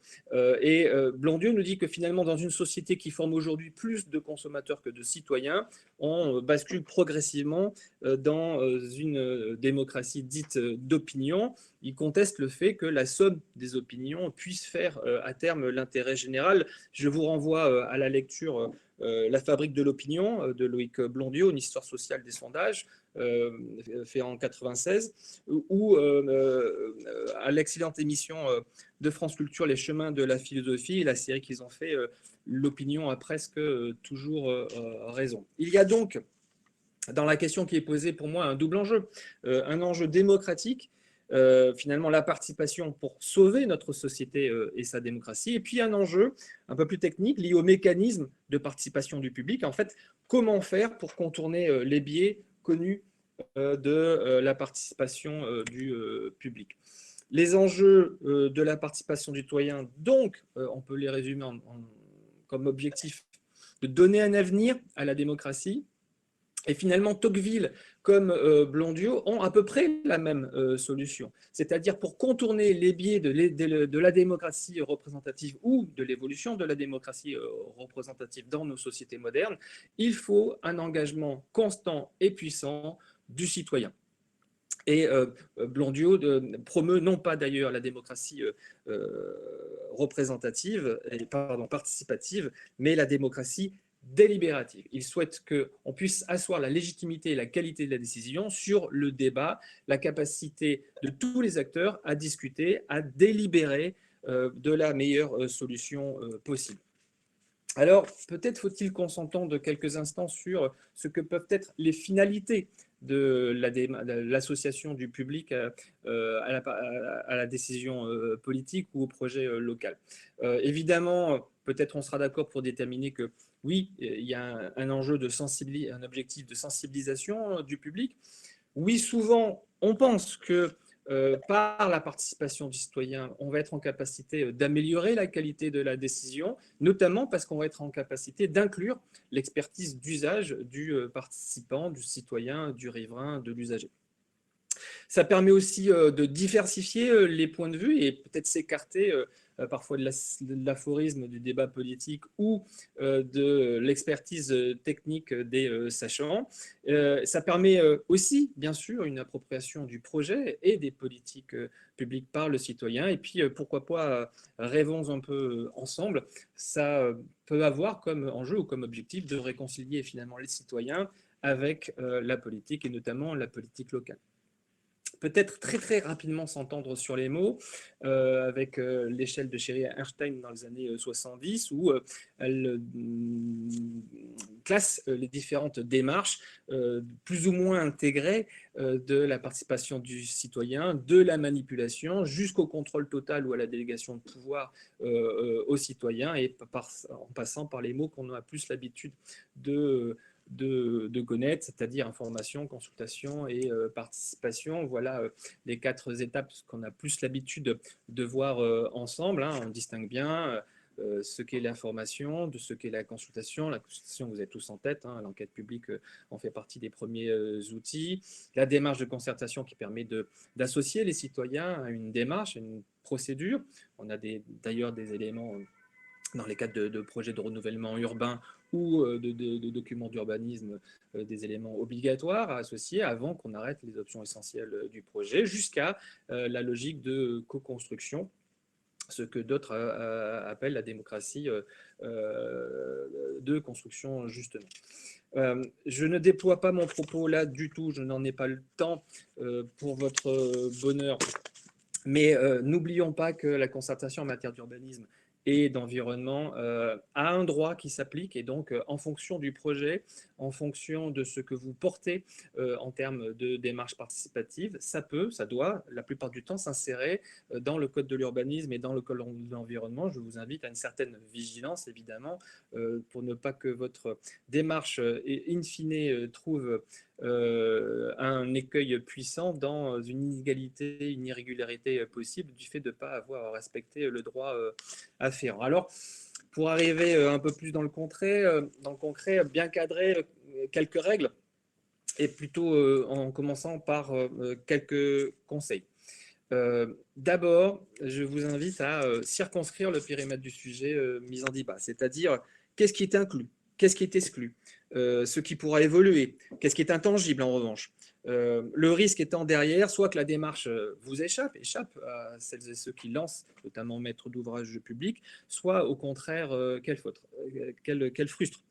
Et Blondiot nous dit que finalement, dans une société qui forme aujourd'hui plus de consommateurs que de citoyens, on bascule progressivement dans une démocratie dite d'opinion. Il conteste le fait que la somme des opinions puisse faire à terme l'intérêt général. Je vous renvoie à la lecture La fabrique de l'opinion de Loïc Blondiot, une histoire sociale des sondages, fait en 96, ou à l'excellente émission de France Culture, Les chemins de la philosophie, la série qu'ils ont fait, l'opinion a presque toujours raison. Il y a donc, dans la question qui est posée pour moi, un double enjeu. Un enjeu démocratique, finalement la participation pour sauver notre société et sa démocratie, et puis un enjeu un peu plus technique lié au mécanisme de participation du public. En fait, comment faire pour contourner les biais connus de la participation du public. Les enjeux de la participation du citoyen, donc, on peut les résumer comme objectif de donner un avenir à la démocratie. Et finalement, Tocqueville comme Blondiot ont à peu près la même solution. C'est-à-dire pour contourner les biais de la démocratie représentative ou de l'évolution de la démocratie représentative dans nos sociétés modernes, il faut un engagement constant et puissant du citoyen. Et Blondiot promeut non pas d'ailleurs la démocratie participative, mais la démocratie délibérative. Il souhaite qu'on puisse asseoir la légitimité et la qualité de la décision sur le débat, la capacité de tous les acteurs à discuter, à délibérer de la meilleure solution possible. Alors, peut-être faut-il qu'on s'entende quelques instants sur ce que peuvent être les finalités de l'association du public à la décision politique ou au projet local. Évidemment, peut-être on sera d'accord pour déterminer que oui, il y a un enjeu un objectif de sensibilisation du public. Oui, souvent, on pense que par la participation du citoyen, on va être en capacité d'améliorer la qualité de la décision, notamment parce qu'on va être en capacité d'inclure l'expertise d'usage du participant, du citoyen, du riverain, de l'usager. Ça permet aussi de diversifier les points de vue et peut-être s'écarter parfois de l'aphorisme du débat politique ou de l'expertise technique des sachants. Ça permet aussi, bien sûr, une appropriation du projet et des politiques publiques par le citoyen. Et puis, pourquoi pas, rêvons un peu ensemble. Ça peut avoir comme enjeu ou comme objectif de réconcilier finalement les citoyens avec la politique et notamment la politique locale. Peut-être très très rapidement s'entendre sur les mots avec l'échelle de Sherry-Einstein dans les années 70 où elle classe les différentes démarches plus ou moins intégrées de la participation du citoyen, de la manipulation jusqu'au contrôle total ou à la délégation de pouvoir aux citoyens et en passant par les mots qu'on a plus l'habitude de connaître, c'est-à-dire information, consultation et participation. Voilà les 4 étapes qu'on a plus l'habitude de voir ensemble. Hein. On distingue bien ce qu'est l'information, de ce qu'est la consultation. La consultation, vous êtes tous en tête, hein, l'enquête publique en fait partie des premiers outils. La démarche de concertation qui permet d'associer les citoyens à une démarche, à une procédure. On a d'ailleurs des éléments dans les cadres de projets de renouvellement urbain ou de documents d'urbanisme, des éléments obligatoires à associer avant qu'on arrête les options essentielles du projet, jusqu'à la logique de co-construction, ce que d'autres appellent la démocratie de construction, justement. Je ne déploie pas mon propos là du tout, je n'en ai pas le temps pour votre bonheur, mais n'oublions pas que la concertation en matière d'urbanisme et d'environnement a un droit qui s'applique et donc en fonction du projet, en fonction de ce que vous portez en termes de démarche participative, ça doit la plupart du temps s'insérer dans le code de l'urbanisme et dans le code de l'environnement. Je vous invite à une certaine vigilance évidemment pour ne pas que votre démarche in fine trouve un écueil puissant dans une inégalité, une irrégularité possible du fait de ne pas avoir respecté le droit afférent. Alors, pour arriver un peu plus dans le concret, bien cadrer quelques règles et plutôt en commençant par quelques conseils. D'abord, je vous invite à circonscrire le périmètre du sujet mis en débat, c'est-à-dire qu'est-ce qui est inclus, qu'est-ce qui est exclu, ce qui pourra évoluer, qu'est-ce qui est intangible en revanche, Le risque étant derrière, soit que la démarche vous échappe à celles et ceux qui lancent, notamment maîtres d'ouvrage public, soit au contraire qu'elle frustre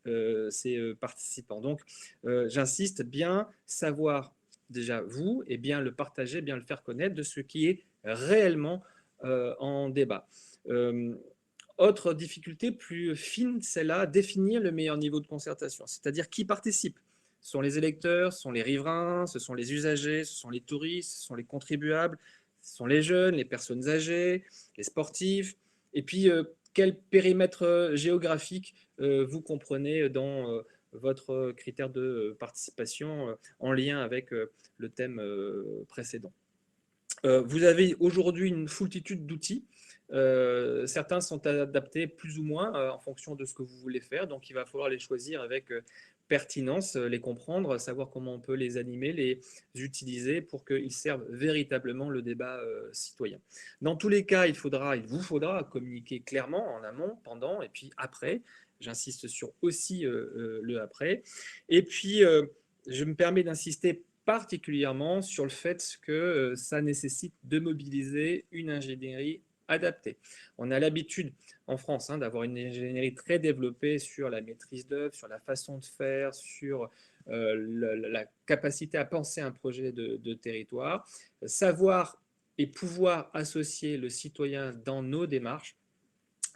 ces participants. Donc, j'insiste, bien savoir déjà vous, et bien le partager, bien le faire connaître de ce qui est réellement en débat. Autre difficulté plus fine, c'est là, définir le meilleur niveau de concertation, c'est-à-dire qui participe. Ce sont les électeurs, ce sont les riverains, ce sont les usagers, ce sont les touristes, ce sont les contribuables, ce sont les jeunes, les personnes âgées, les sportifs. Et puis, quel périmètre géographique vous comprenez dans votre critère de participation en lien avec le thème précédent. Vous avez aujourd'hui une foultitude d'outils. Certains sont adaptés plus ou moins en fonction de ce que vous voulez faire. Donc, il va falloir les choisir avec pertinence, les comprendre, savoir comment on peut les animer, les utiliser pour qu'ils servent véritablement le débat citoyen. Dans tous les cas, il vous faudra communiquer clairement en amont, pendant et puis après. J'insiste sur aussi le après. Et puis, je me permets d'insister particulièrement sur le fait que ça nécessite de mobiliser une ingénierie adaptée. On a l'habitude en France d'avoir une ingénierie très développée sur la maîtrise d'œuvre, sur la façon de faire, sur la capacité à penser un projet de territoire. Savoir et pouvoir associer le citoyen dans nos démarches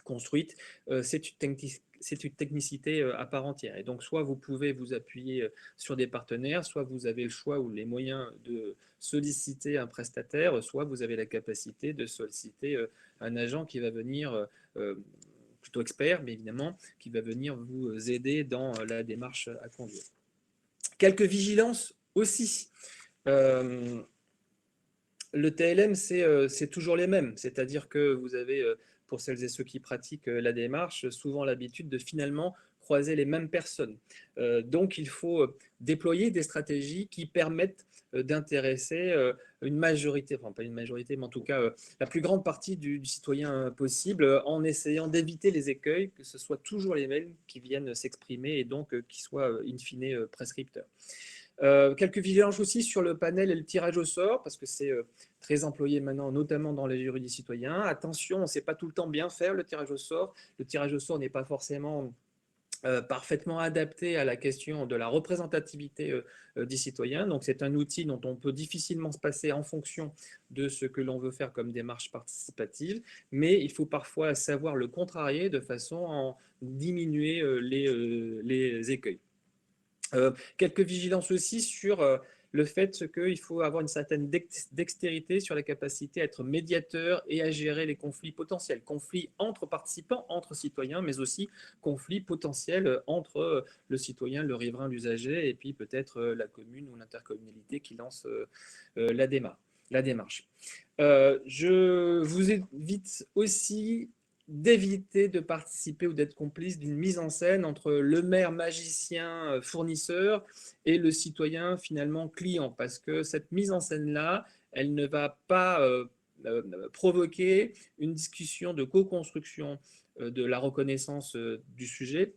construites, c'est une technicité à part entière. Et donc, soit vous pouvez vous appuyer sur des partenaires, soit vous avez le choix ou les moyens de solliciter un prestataire, soit vous avez la capacité de solliciter un agent qui va venir, plutôt expert, mais évidemment, qui va venir vous aider dans la démarche à conduire. Quelques vigilances aussi. Le TLM, c'est toujours les mêmes, c'est-à-dire que vous avez, pour celles et ceux qui pratiquent la démarche, souvent l'habitude de finalement croiser les mêmes personnes. Donc, il faut déployer des stratégies qui permettent d'intéresser une majorité, enfin pas une majorité, mais en tout cas la plus grande partie du citoyen possible, en essayant d'éviter les écueils, que ce soit toujours les mêmes qui viennent s'exprimer et donc qui soient in fine prescripteurs. Quelques vigilances aussi sur le panel et le tirage au sort, parce que c'est très employé maintenant, notamment dans les jurys citoyens. Attention, on ne sait pas tout le temps bien faire le tirage au sort. Le tirage au sort n'est pas forcément parfaitement adapté à la question de la représentativité des citoyens. Donc, c'est un outil dont on peut difficilement se passer en fonction de ce que l'on veut faire comme démarche participative, mais il faut parfois savoir le contrarier de façon à en diminuer les écueils. Quelques vigilances aussi sur le fait qu'il faut avoir une certaine dextérité sur la capacité à être médiateur et à gérer les conflits potentiels. Conflits entre participants, entre citoyens, mais aussi conflits potentiels entre le citoyen, le riverain, l'usager, et puis peut-être la commune ou l'intercommunalité qui lance la démarche. Je vous invite aussi d'éviter de participer ou d'être complice d'une mise en scène entre le maire magicien fournisseur et le citoyen finalement client, parce que cette mise en scène-là, elle ne va pas provoquer une discussion de co-construction de la reconnaissance du sujet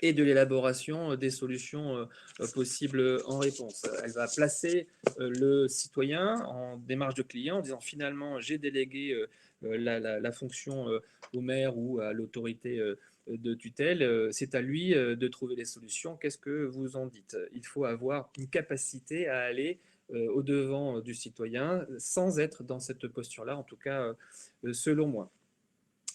et de l'élaboration des solutions possibles en réponse. Elle va placer le citoyen en démarche de client en disant finalement j'ai délégué la fonction au maire ou à l'autorité de tutelle, c'est à lui de trouver les solutions, qu'est-ce que vous en dites? Il faut avoir une capacité à aller au-devant du citoyen sans être dans cette posture-là, en tout cas selon moi.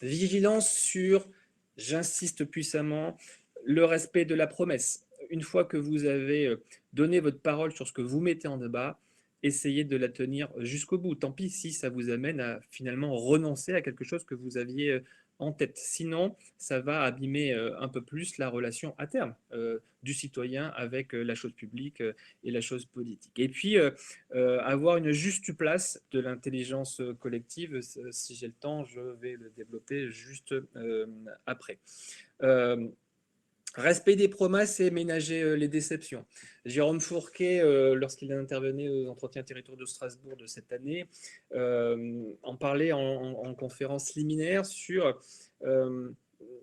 Vigilance sur, j'insiste puissamment, le respect de la promesse. Une fois que vous avez donné votre parole sur ce que vous mettez en débat, essayez de la tenir jusqu'au bout. Tant pis si ça vous amène à finalement renoncer à quelque chose que vous aviez en tête. Sinon, ça va abîmer un peu plus la relation à terme du citoyen avec la chose publique et la chose politique. Et puis, avoir une juste place de l'intelligence collective. Si j'ai le temps, je vais le développer juste après. Respect des promesses et ménager les déceptions. Jérôme Fourquet, lorsqu'il a intervenu aux entretiens territoriaux de Strasbourg de cette année, en parlait en conférence liminaire sur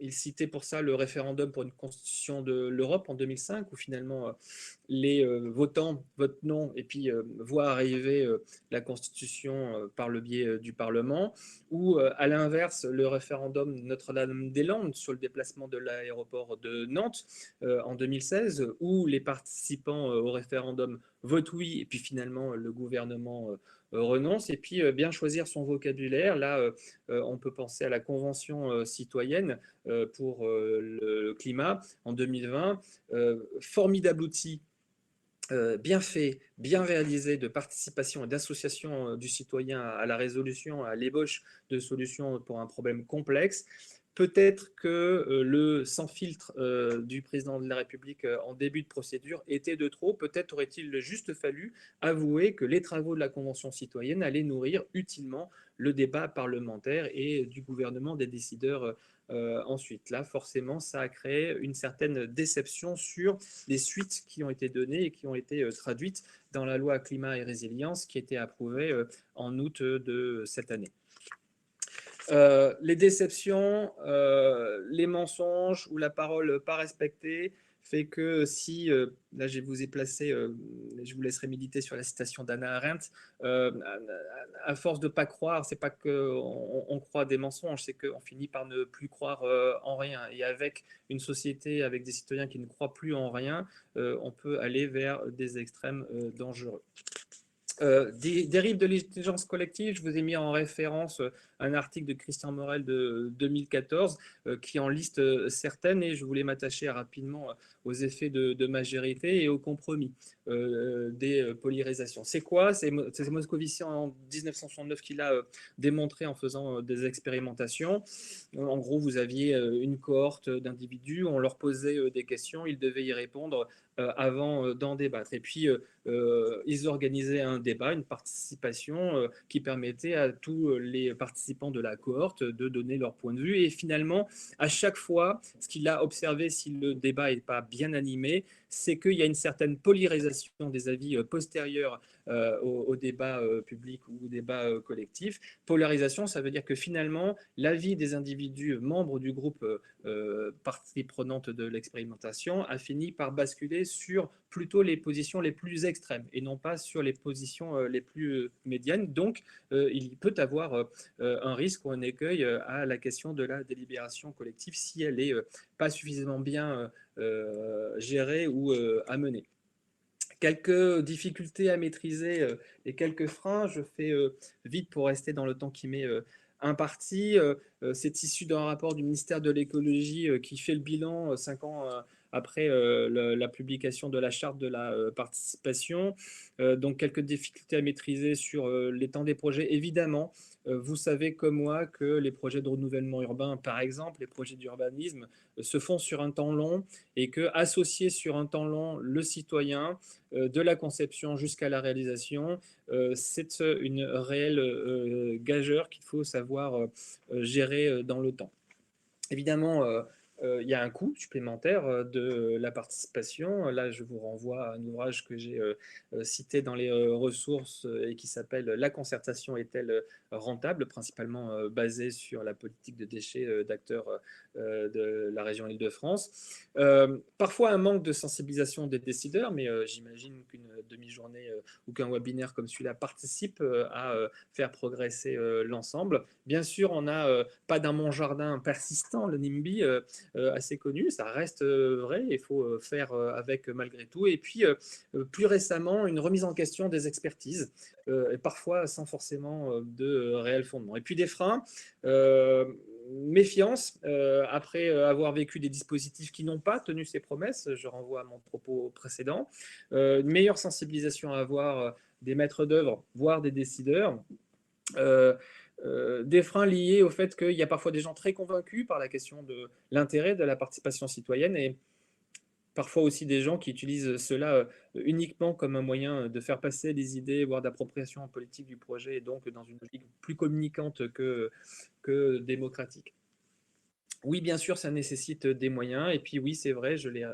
il citait pour ça le référendum pour une constitution de l'Europe en 2005, où finalement les votants votent non et puis voient arriver la constitution par le biais du Parlement, ou à l'inverse le référendum Notre-Dame-des-Landes sur le déplacement de l'aéroport de Nantes en 2016, où les participants au référendum votent oui et puis finalement le gouvernement renonce. Et puis bien choisir son vocabulaire. Là, on peut penser à la Convention citoyenne pour le climat en 2020. Formidable outil, bien fait, bien réalisé de participation et d'association du citoyen à la résolution, à l'ébauche de solutions pour un problème complexe. Peut-être que le sans filtre du président de la République en début de procédure était de trop. Peut-être aurait-il juste fallu avouer que les travaux de la Convention citoyenne allaient nourrir utilement le débat parlementaire et du gouvernement des décideurs ensuite. Là, forcément, ça a créé une certaine déception sur les suites qui ont été données et qui ont été traduites dans la loi climat et résilience qui a été approuvée en août de cette année. Les déceptions, les mensonges ou la parole pas respectée fait que si, là je vous ai placé, je vous laisserai méditer sur la citation d'Hannah Arendt, à force de ne pas croire, c'est pas qu'on croit des mensonges, c'est qu'on finit par ne plus croire en rien. Et avec une société, avec des citoyens qui ne croient plus en rien, on peut aller vers des extrêmes dangereux. Dérive de l'intelligence collective, je vous ai mis en référence un article de Christian Morel de 2014 qui en liste certaines et je voulais m'attacher rapidement aux effets de majorité et aux compromis des polarisations. C'est quoi? C'est Moscovici en 1969 qui l'a démontré en faisant des expérimentations. En gros, vous aviez une cohorte d'individus, on leur posait des questions, ils devaient y répondre avant d'en débattre. Et puis, ils organisaient un débat, une participation qui permettait à tous les participants de la cohorte de donner leur point de vue. Et finalement, à chaque fois, ce qu'il a observé, si le débat n'est pas bien animé, c'est qu'il y a une certaine polarisation des avis postérieurs au débat public ou au débat collectif. Polarisation, ça veut dire que finalement, l'avis des individus membres du groupe partie prenante de l'expérimentation a fini par basculer sur plutôt les positions les plus extrêmes et non pas sur les positions les plus médianes. Donc, il peut avoir un risque ou un écueil à la question de la délibération collective si elle n'est pas suffisamment bien gérée ou amenée. Quelques difficultés à maîtriser et quelques freins. Je fais vite pour rester dans le temps qui m'est imparti. C'est issu d'un rapport du ministère de l'écologie qui fait le bilan 5 ans après la publication de la charte de la participation. Donc quelques difficultés à maîtriser sur l'étang des projets, évidemment. Vous savez comme moi que les projets de renouvellement urbain, par exemple, les projets d'urbanisme, se font sur un temps long et que associer sur un temps long le citoyen, de la conception jusqu'à la réalisation, c'est une réelle gageure qu'il faut savoir gérer dans le temps. Évidemment, il y a un coût supplémentaire de la participation. Là, je vous renvoie à un ouvrage que j'ai cité dans les ressources et qui s'appelle « La concertation est-elle rentable ?», principalement basé sur la politique de déchets d'acteurs de la région Île-de-France. Parfois, un manque de sensibilisation des décideurs, mais j'imagine qu'une demi-journée ou qu'un webinaire comme celui-là participe à faire progresser l'ensemble. Bien sûr, on n'a pas d'un mon-jardin persistant, le NIMBY, assez connu, ça reste vrai, il faut faire avec malgré tout. Et puis, plus récemment, une remise en question des expertises, et parfois sans forcément de réel fondement. Et puis des freins, méfiance, après avoir vécu des dispositifs qui n'ont pas tenu ses promesses, je renvoie à mon propos précédent, une meilleure sensibilisation à avoir des maîtres d'œuvre, voire des décideurs, des freins liés au fait qu'il y a parfois des gens très convaincus par la question de l'intérêt de la participation citoyenne et parfois aussi des gens qui utilisent cela uniquement comme un moyen de faire passer des idées, voire d'appropriation politique du projet, et donc dans une logique plus communicante que démocratique. Oui, bien sûr, ça nécessite des moyens, et puis oui, c'est vrai, je l'ai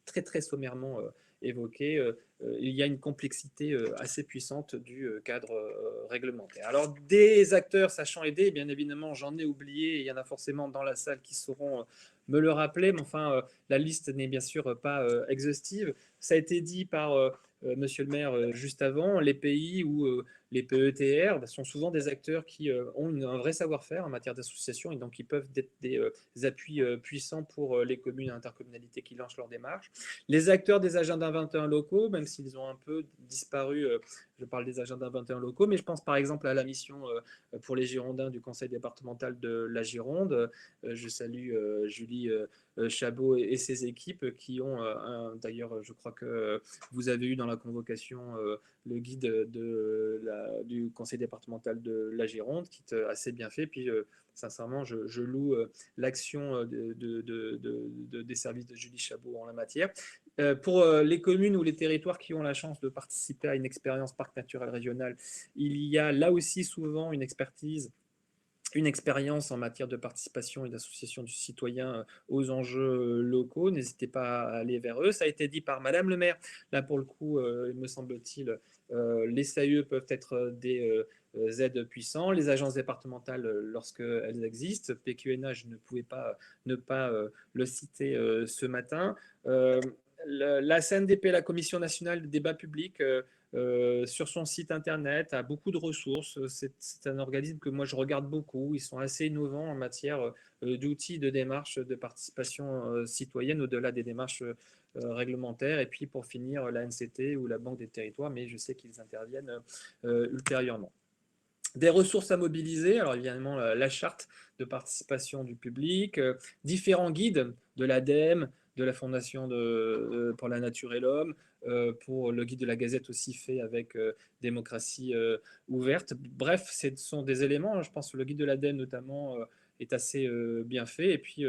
très très sommairement évoqué, il y a une complexité assez puissante du cadre réglementaire. Alors, des acteurs sachant aider, bien évidemment, j'en ai oublié, il y en a forcément dans la salle qui sauront me le rappeler, mais enfin, la liste n'est bien sûr pas exhaustive. Ça a été dit par Monsieur le maire juste avant, les pays où les PETR sont souvent des acteurs qui ont un vrai savoir-faire en matière d'association et donc ils peuvent être des appuis puissants pour les communes et intercommunalités qui lancent leur démarche. Les acteurs des agendas 21 locaux, même s'ils ont un peu disparu, je parle des agendas 21 locaux, mais je pense par exemple à la mission pour les Girondins du conseil départemental de la Gironde. Je salue Julie Chabot et ses équipes qui ont, d'ailleurs, je crois que vous avez eu dans la convocation le guide du conseil départemental de la Gironde, qui est assez bien fait. Puis, sincèrement, je loue l'action des services de Julie Chabot en la matière. Pour les communes ou les territoires qui ont la chance de participer à une expérience parc naturel régional, il y a là aussi souvent une expertise, une expérience en matière de participation et d'association du citoyen aux enjeux locaux. N'hésitez pas à aller vers eux. Ça a été dit par Madame le maire. Là, pour le coup, me semble-t-il, les SAE peuvent être des aides puissants. Les agences départementales, lorsqu'elles existent. PQNA, je ne pouvais pas ne pas le citer ce matin. La CNDP, la Commission nationale de débat public, sur son site internet, a beaucoup de ressources. C'est un organisme que moi je regarde beaucoup. Ils sont assez innovants en matière d'outils de démarche de participation citoyenne au-delà des démarches réglementaires. Et puis pour finir, la NCT ou la Banque des territoires, mais je sais qu'ils interviennent ultérieurement. Des ressources à mobiliser, alors évidemment la charte de participation du public, différents guides de l'ADEME, de la Fondation pour la nature et l'homme, pour le guide de la Gazette aussi fait avec démocratie ouverte. Bref, ce sont des éléments, je pense que le guide de l'ADEME notamment est assez bien fait. Et puis,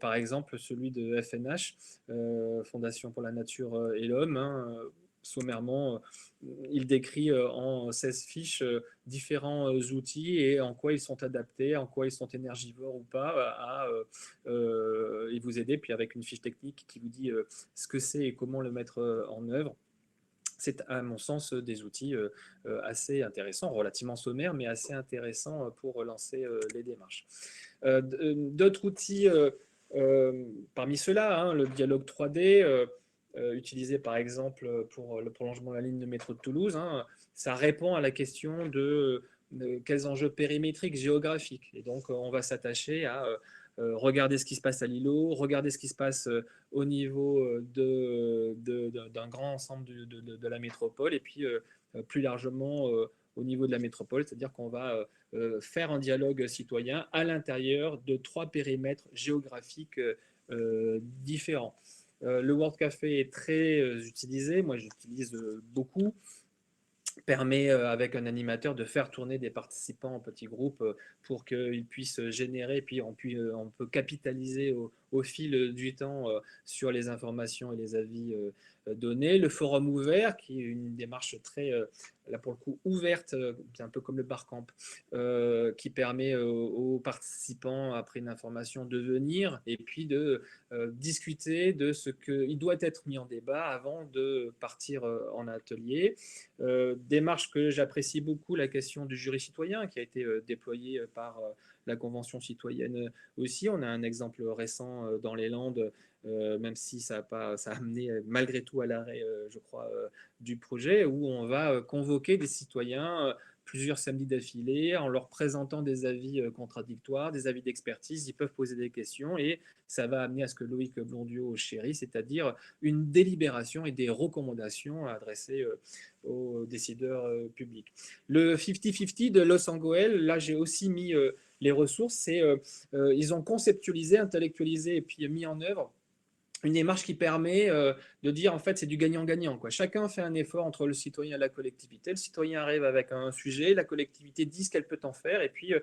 par exemple, celui de FNH, Fondation pour la nature et l'homme, hein, sommairement, il décrit en 16 fiches différents outils et en quoi ils sont adaptés, en quoi ils sont énergivores ou pas, et vous aider, puis avec une fiche technique qui vous dit ce que c'est et comment le mettre en œuvre. C'est à mon sens des outils assez intéressants, relativement sommaires, mais assez intéressants pour lancer les démarches. D'autres outils parmi ceux-là, hein, le dialogue 3D, utilisé par exemple pour le prolongement de la ligne de métro de Toulouse, hein, ça répond à la question de quels enjeux périmétriques, géographiques. Et donc on va s'attacher à regarder ce qui se passe à l'îlot, regarder ce qui se passe au niveau d'un grand ensemble de la métropole, et puis plus largement au niveau de la métropole, c'est-à-dire qu'on va faire un dialogue citoyen à l'intérieur de 3 périmètres géographiques différents. Le World Café est très utilisé, moi j'utilise beaucoup, permet avec un animateur de faire tourner des participants en petits groupes pour qu'ils puissent générer, puis on peut capitaliser au fil du temps sur les informations et les avis donnés. Le forum ouvert, qui est une démarche très, là pour le coup, ouverte, c'est un peu comme le Barcamp, qui permet aux participants, après une information, de venir et puis de discuter de ce qui doit être mis en débat avant de partir en atelier. Démarche que j'apprécie beaucoup, la question du jury citoyen qui a été déployée par la Convention citoyenne aussi. On a un exemple récent dans les Landes, même si ça a amené malgré tout à l'arrêt, je crois, du projet, où on va convoquer des citoyens plusieurs samedis d'affilée en leur présentant des avis contradictoires, des avis d'expertise. Ils peuvent poser des questions et ça va amener à ce que Loïc Blondiot chérit, c'est-à-dire une délibération et des recommandations adressées aux décideurs publics. Le 50-50 de Los Angeles, là j'ai aussi mis les ressources, ils ont conceptualisé, intellectualisé et puis mis en œuvre une démarche qui permet de dire en fait c'est du gagnant-gagnant, quoi. Chacun fait un effort entre le citoyen et la collectivité. Le citoyen arrive avec un sujet, la collectivité dit ce qu'elle peut en faire, et puis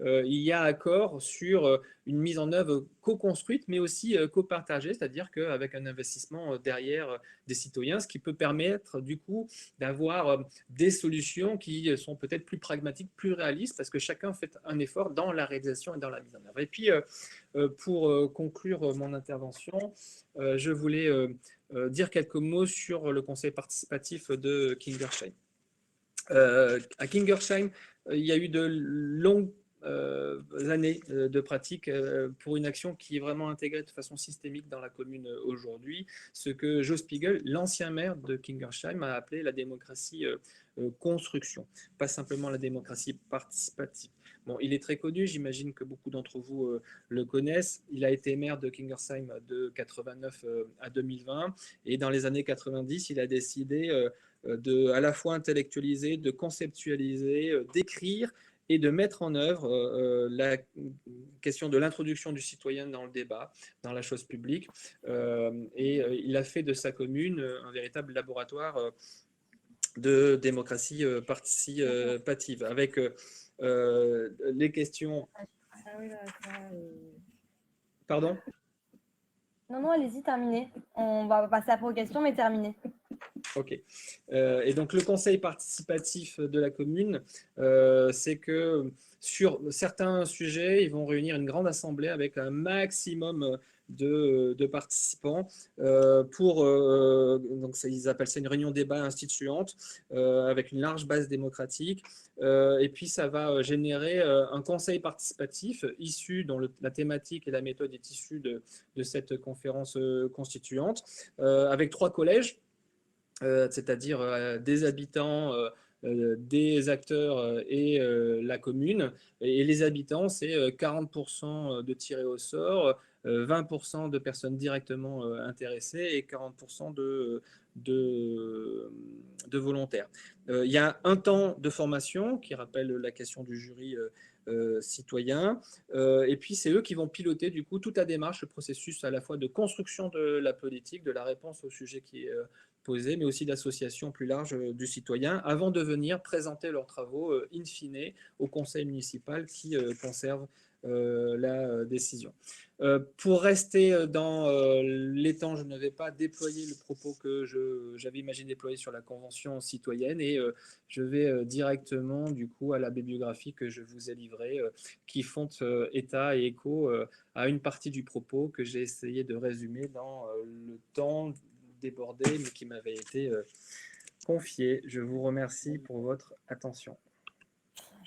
il y a accord sur une mise en œuvre co-construite, mais aussi co-partagée, c'est-à-dire qu'avec un investissement derrière des citoyens, ce qui peut permettre du coup d'avoir des solutions qui sont peut-être plus pragmatiques, plus réalistes, parce que chacun fait un effort dans la réalisation et dans la mise en œuvre. Et puis pour conclure mon intervention, je voulais dire quelques mots sur le conseil participatif de Kingersheim. À Kingersheim, il y a eu de longues années de pratique pour une action qui est vraiment intégrée de façon systémique dans la commune aujourd'hui, ce que Joe Spiegel, l'ancien maire de Kingersheim, a appelé la démocratie construction, pas simplement la démocratie participative. Bon, il est très connu, j'imagine que beaucoup d'entre vous le connaissent. Il a été maire de Kingersheim de 89 à 2020 et dans les années 90, il a décidé de à la fois intellectualiser, de conceptualiser, d'écrire et de mettre en œuvre la question de l'introduction du citoyen dans le débat, dans la chose publique. Il a fait de sa commune un véritable laboratoire de démocratie participative, avec les questions... Pardon ? Non, allez-y, terminez. On va passer après aux questions, mais terminez. Ok. Et donc, le conseil participatif de la commune, c'est que sur certains sujets, ils vont réunir une grande assemblée avec un maximum de participants donc ils appellent ça une réunion débat instituante avec une large base démocratique. Et puis, ça va générer un conseil participatif issu, dont la thématique et la méthode est issue de cette conférence constituante, avec 3 collèges. C'est-à-dire des habitants, des acteurs et la commune. Et les habitants, c'est 40% de tirés au sort, 20% de personnes directement intéressées et 40% de volontaires. Il y a un temps de formation qui rappelle la question du jury citoyen. Et puis, c'est eux qui vont piloter du coup toute la démarche, le processus à la fois de construction de la politique, de la réponse au sujet qui est posé, mais aussi d'associations plus larges du citoyen, avant de venir présenter leurs travaux in fine au conseil municipal qui conserve la décision. Pour rester dans les temps, je ne vais pas déployer le propos que j'avais imaginé déployer sur la convention citoyenne et je vais directement du coup à la bibliographie que je vous ai livrée qui font état et écho à une partie du propos que j'ai essayé de résumer dans le temps débordé mais qui m'avait été confié. Je vous remercie pour votre attention.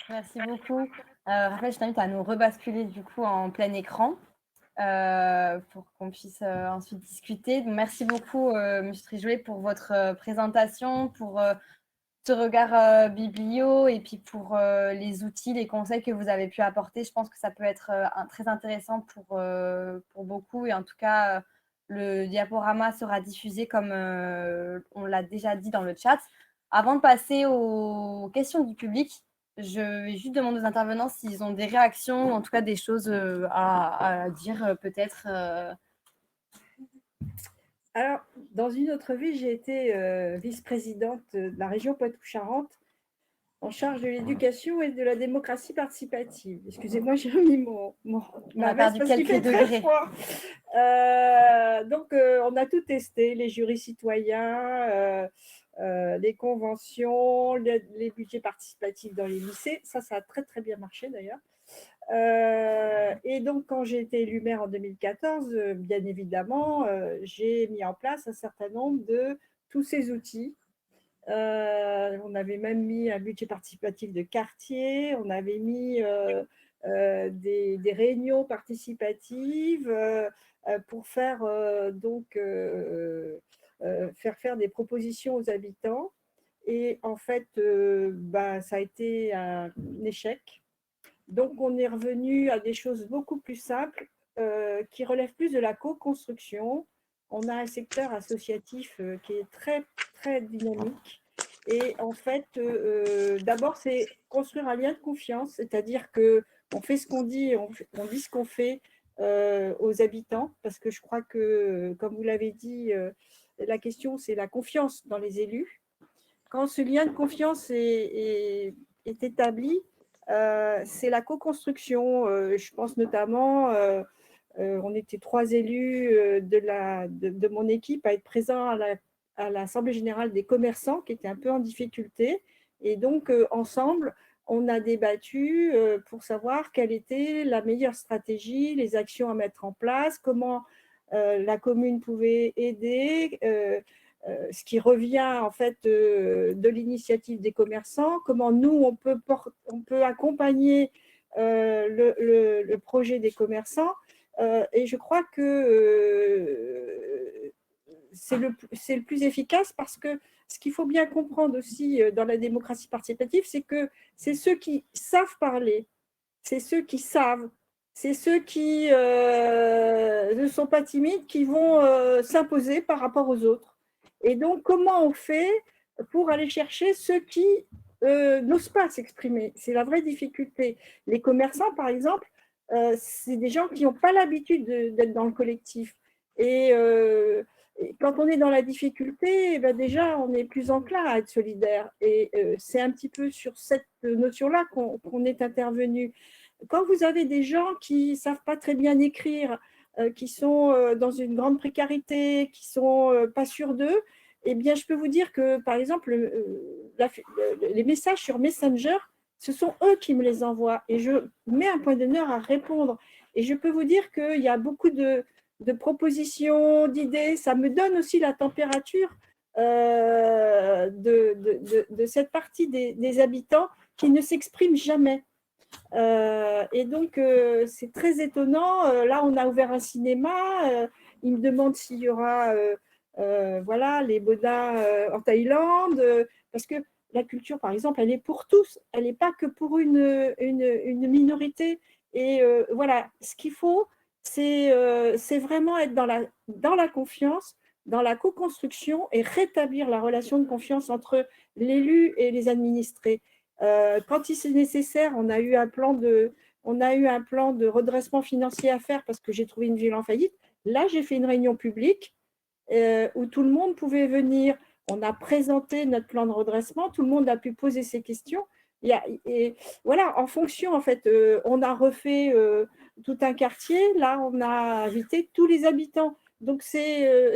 Merci beaucoup. Raphaël, je t'invite à nous rebasculer du coup en plein écran pour qu'on puisse ensuite discuter. Donc, merci beaucoup, M. Tréjoulet, pour votre présentation, pour ce regard biblio et puis pour les outils, les conseils que vous avez pu apporter. Je pense que ça peut être très intéressant pour beaucoup et en tout cas, le diaporama sera diffusé comme on l'a déjà dit dans le chat. Avant de passer aux questions du public, je vais juste demander aux intervenants s'ils ont des réactions ou en tout cas des choses à dire peut-être. Alors, dans une autre vie, j'ai été vice-présidente de la région Poitou-Charentes en charge de l'éducation et de la démocratie participative. Excusez-moi, j'ai mis ma veste parce qu'il fait très froid. Donc, on a tout testé, les jurys citoyens, les conventions, les budgets participatifs dans les lycées. Ça a très, très bien marché d'ailleurs. Et donc, quand j'ai été élue maire en 2014, bien évidemment, j'ai mis en place un certain nombre de tous ces outils. On avait même mis un budget participatif de quartier, on avait mis des réunions participatives pour faire faire des propositions aux habitants. Et en fait, ça a été un échec. Donc, on est revenu à des choses beaucoup plus simples qui relèvent plus de la co-construction. On a un secteur associatif qui est très, très dynamique. Et en fait, d'abord, c'est construire un lien de confiance, c'est-à-dire qu'on fait ce qu'on dit, on dit ce qu'on fait aux habitants, parce que je crois que, comme vous l'avez dit, la question, c'est la confiance dans les élus. Quand ce lien de confiance est établi, c'est la co-construction. Je pense notamment, on était 3 élus de mon équipe à être présents à l'Assemblée générale des commerçants qui étaient un peu en difficulté. Et donc, ensemble, on a débattu pour savoir quelle était la meilleure stratégie, les actions à mettre en place, comment la commune pouvait aider, ce qui revient en fait de l'initiative des commerçants, comment nous, on peut accompagner le projet des commerçants. Et je crois que c'est le plus efficace parce que ce qu'il faut bien comprendre aussi dans la démocratie participative, c'est que c'est ceux qui savent parler, c'est ceux qui savent, c'est ceux qui ne sont pas timides qui vont s'imposer par rapport aux autres. Et donc, comment on fait pour aller chercher ceux qui n'osent pas s'exprimer? C'est la vraie difficulté. Les commerçants, par exemple, c'est des gens qui n'ont pas l'habitude d'être dans le collectif. Et quand on est dans la difficulté, ben déjà, on est plus enclin à être solidaire. Et c'est un petit peu sur cette notion-là qu'on est intervenu. Quand vous avez des gens qui ne savent pas très bien écrire, qui sont dans une grande précarité, qui ne sont pas sûrs d'eux, eh bien, je peux vous dire que, par exemple, les messages sur Messenger, ce sont eux qui me les envoient. Et je mets un point d'honneur à répondre. Et je peux vous dire qu'il y a beaucoup de propositions, d'idées. Ça me donne aussi la température de cette partie des habitants qui ne s'expriment jamais. Et donc, c'est très étonnant. Là, on a ouvert un cinéma. Il me demande s'il y aura voilà, les Bodas en Thaïlande. Parce que la culture, par exemple, elle est pour tous. Elle n'est pas que pour une minorité. Et voilà, ce qu'il faut, c'est vraiment être dans la confiance, dans la co-construction et rétablir la relation de confiance entre l'élu et les administrés. Quand il est nécessaire, on a eu un plan de redressement financier à faire parce que j'ai trouvé une ville en faillite. Là, j'ai fait une réunion publique où tout le monde pouvait venir. On a présenté notre plan de redressement, tout le monde a pu poser ses questions. Et voilà, en fonction, en fait, on a refait tout un quartier. Là, on a invité tous les habitants. Donc, c'est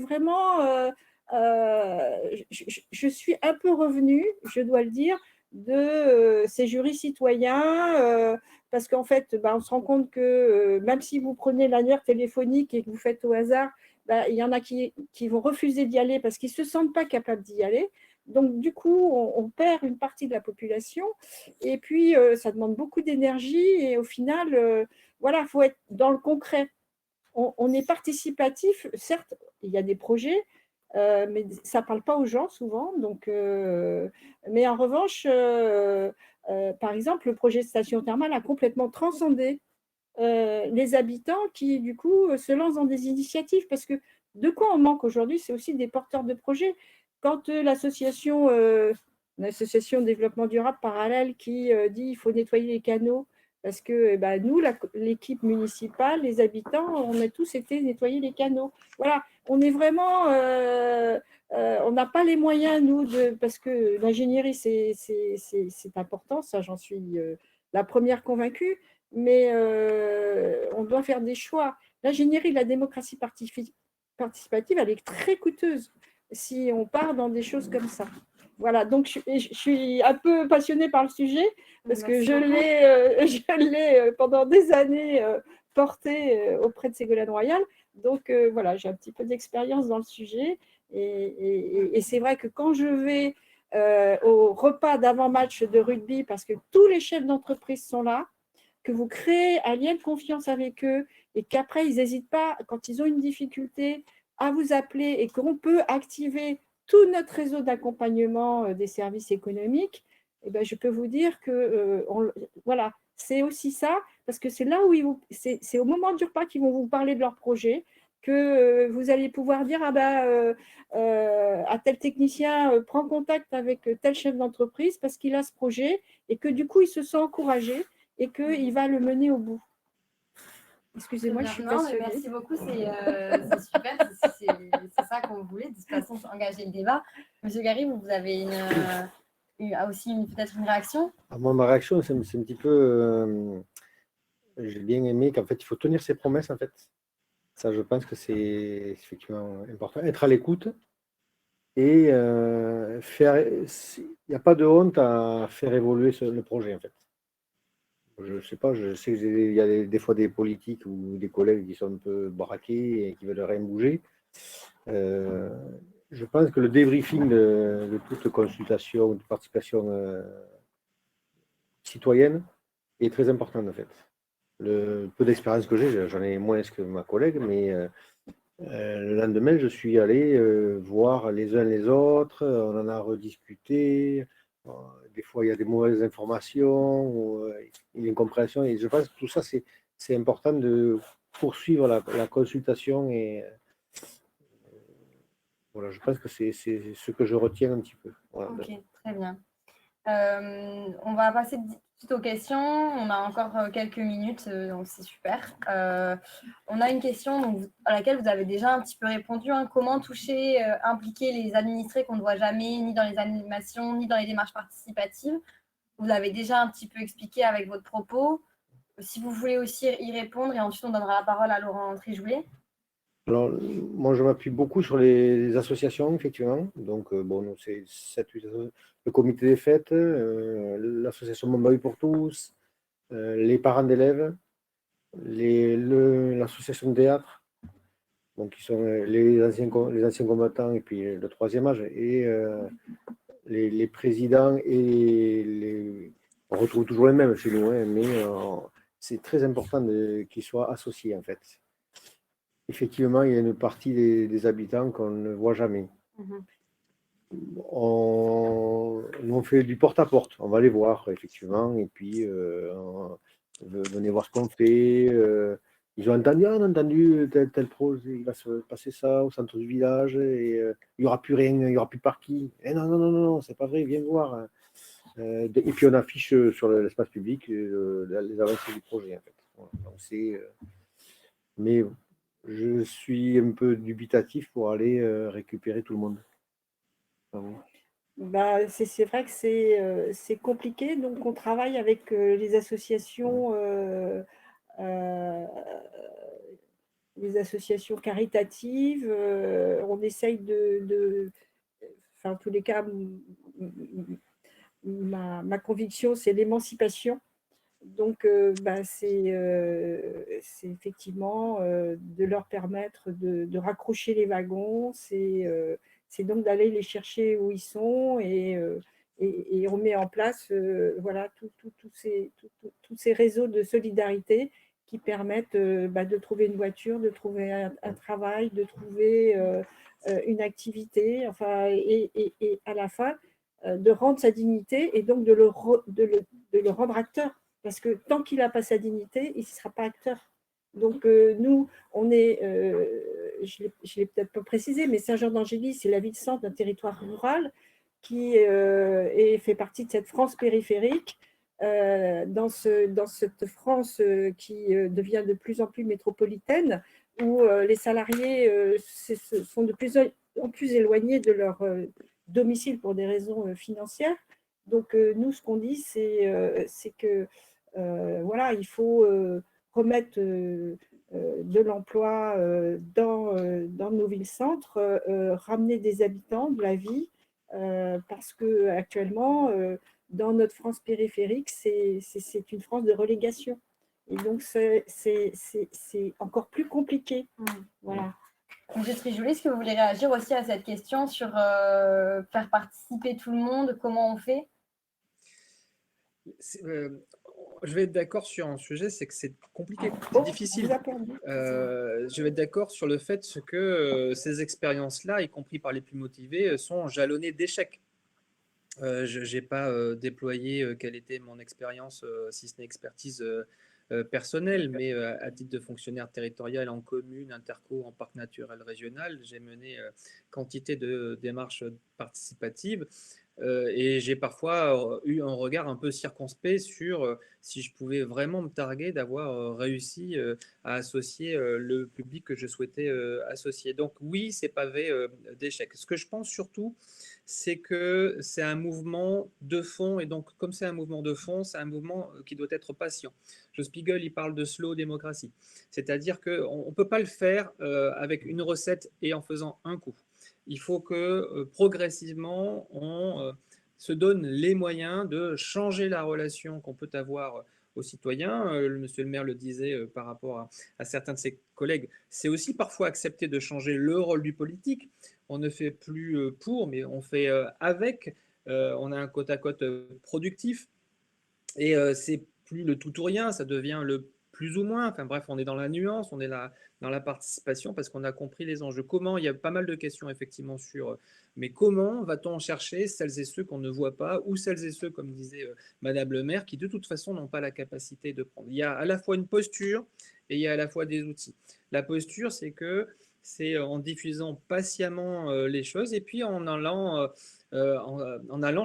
vraiment… je suis un peu revenue, je dois le dire, de ces jurys citoyens, parce qu'en fait, on se rend compte que même si vous prenez l'annuaire téléphonique et que vous faites au hasard, il y en a qui vont refuser d'y aller parce qu'ils ne se sentent pas capables d'y aller. Donc, du coup, on perd une partie de la population. Et puis, ça demande beaucoup d'énergie. Et au final, voilà, il faut être dans le concret. On est participatif. Certes, il y a des projets, mais ça ne parle pas aux gens souvent. Donc, mais en revanche, par exemple, le projet de station thermale a complètement transcendé les habitants qui, du coup, se lancent dans des initiatives. Parce que de quoi on manque aujourd'hui, c'est aussi des porteurs de projets. Quand l'association développement durable parallèle qui dit qu'il faut nettoyer les canaux, parce que nous, l'équipe municipale, les habitants, on a tous été nettoyer les canaux. Voilà, on est vraiment… on n'a pas les moyens, nous, parce que l'ingénierie, c'est important, ça, j'en suis la première convaincue, mais on doit faire des choix. L'ingénierie de la démocratie participative, elle est très coûteuse si on part dans des choses comme ça. Voilà, donc je suis un peu passionnée par le sujet parce que je l'ai pendant des années porté auprès de Ségolène Royal. Donc voilà, j'ai un petit peu d'expérience dans le sujet. Et c'est vrai que quand je vais au repas d'avant-match de rugby, parce que tous les chefs d'entreprise sont là, que vous créez un lien de confiance avec eux et qu'après, ils n'hésitent pas, quand ils ont une difficulté, à vous appeler et qu'on peut activer tout notre réseau d'accompagnement des services économiques, eh ben, je peux vous dire que voilà, c'est aussi ça, parce que c'est là où c'est au moment du repas qu'ils vont vous parler de leur projet, que vous allez pouvoir dire à tel technicien, prends contact avec tel chef d'entreprise parce qu'il a ce projet et que du coup, il se sent encouragé et qu'il va le mener au bout. Excusez-moi, je suis passionnée. Merci beaucoup, c'est super, c'est ça qu'on voulait, de toute façon, engager le débat. Monsieur Gary, vous avez aussi peut-être une réaction? Moi, ma réaction, c'est un petit peu… j'ai bien aimé qu'en fait, il faut tenir ses promesses, en fait. Ça, je pense que c'est effectivement important. Être à l'écoute et faire… Il n'y a pas de honte à faire évoluer le projet, en fait. Je ne sais pas, je sais qu'il y a des fois des politiques ou des collègues qui sont un peu braqués et qui veulent rien bouger. Je pense que le débriefing de toute consultation, de participation citoyenne est très important en fait. Le peu d'expérience que j'ai, j'en ai moins que ma collègue, mais le lendemain, je suis allé voir les uns les autres, on en a rediscuté. Des fois, il y a des mauvaises informations, ou, une incompréhension, et je pense que tout ça, c'est important de poursuivre la consultation. Et voilà, je pense que c'est ce que je retiens un petit peu. Voilà. Ok, très bien. On va passer tout de suite aux questions. On a encore quelques minutes, donc c'est super. On a une question donc, à laquelle vous avez déjà un petit peu répondu. Hein. Comment toucher, impliquer les administrés qu'on ne voit jamais, ni dans les animations, ni dans les démarches participatives? Vous l'avez déjà un petit peu expliqué avec votre propos. Si vous voulez aussi y répondre, et ensuite on donnera la parole à Laurent Trigoulet. Alors, moi, je m'appuie beaucoup sur les associations, effectivement. Donc, bon, c'est le comité des fêtes, l'association Mon Bahut pour tous, les parents d'élèves, l'association de théâtre, donc qui sont les anciens combattants et puis le troisième âge, et les présidents on retrouve toujours les mêmes chez nous, hein, mais c'est très important qu'ils soient associés en fait. Effectivement, il y a une partie des habitants qu'on ne voit jamais. On fait du porte-à-porte, on va les voir, effectivement, et puis venez voir ce qu'on fait. Ils ont entendu, on a entendu tel projet, il va se passer ça au centre du village, et il n'y aura plus rien, il n'y aura plus de parking. Eh non, non, non, non, non, c'est pas vrai, viens voir. Et puis on affiche sur l'espace public les avancées du projet, en fait. Voilà. Donc mais je suis un peu dubitatif pour aller récupérer tout le monde. Bah, c'est vrai que c'est compliqué. Donc, on travaille avec les associations caritatives. On essaye enfin, en tous les cas, ma conviction, c'est l'émancipation. Donc, c'est effectivement de leur permettre de raccrocher les wagons, c'est donc d'aller les chercher où ils sont, et on met en place voilà, tous ces réseaux de solidarité qui permettent de trouver une voiture, de trouver un travail, de trouver une activité, enfin, et à la fin, de rendre sa dignité et donc de le rendre acteur. Parce que tant qu'il n'a pas sa dignité, il ne sera pas acteur. Donc, nous, on est, je ne l'ai peut-être pas précisé, mais Saint-Jean-d'Angély, c'est la ville-centre d'un territoire rural qui fait partie de cette France périphérique. Dans cette France qui devient de plus en plus métropolitaine, où les salariés sont de plus en plus éloignés de leur domicile pour des raisons financières. Donc, nous, ce qu'on dit, c'est que voilà, il faut remettre de l'emploi dans nos villes-centres, ramener des habitants, de la vie, parce qu'actuellement, dans notre France périphérique, c'est une France de relégation. Et donc, c'est encore plus compliqué. Voilà. Monsieur Trigoulet, est-ce que vous voulez réagir aussi à cette question sur faire participer tout le monde? Comment on fait? Je vais être d'accord sur un sujet, c'est que c'est compliqué, c'est difficile. Je vais être d'accord sur le fait que ces expériences-là, y compris par les plus motivés, sont jalonnées d'échecs. Je n'ai pas déployé quelle était mon expérience, si ce n'est expertise personnelle, mais à titre de fonctionnaire territorial en commune, interco, en parc naturel régional, j'ai mené quantité de démarches participatives. Et j'ai parfois eu un regard un peu circonspect sur si je pouvais vraiment me targuer d'avoir réussi à associer le public que je souhaitais associer. Donc oui, c'est pavé d'échecs. Ce que je pense surtout, c'est que c'est un mouvement de fond, et donc comme c'est un mouvement de fond, c'est un mouvement qui doit être patient. Joe Spiegel, il parle de slow démocratie, c'est-à-dire qu'on ne peut pas le faire avec une recette et en faisant un coup. Il faut que progressivement, on se donne les moyens de changer la relation qu'on peut avoir aux citoyens. Monsieur le maire le disait par rapport à certains de ses collègues. C'est aussi parfois accepter de changer le rôle du politique. On ne fait plus pour, mais on fait avec. On a un côte à côte productif. Et c'est plus le tout ou rien, ça devient le plus ou moins. Enfin bref, on est dans la nuance, on est là dans la participation parce qu'on a compris les enjeux. Comment, il y a pas mal de questions effectivement sur, mais comment va-t-on chercher celles et ceux qu'on ne voit pas ou celles et ceux, comme disait Madame le maire, qui de toute façon n'ont pas la capacité de prendre. Il y a à la fois une posture et il y a à la fois des outils. La posture, c'est en diffusant patiemment les choses et puis en allant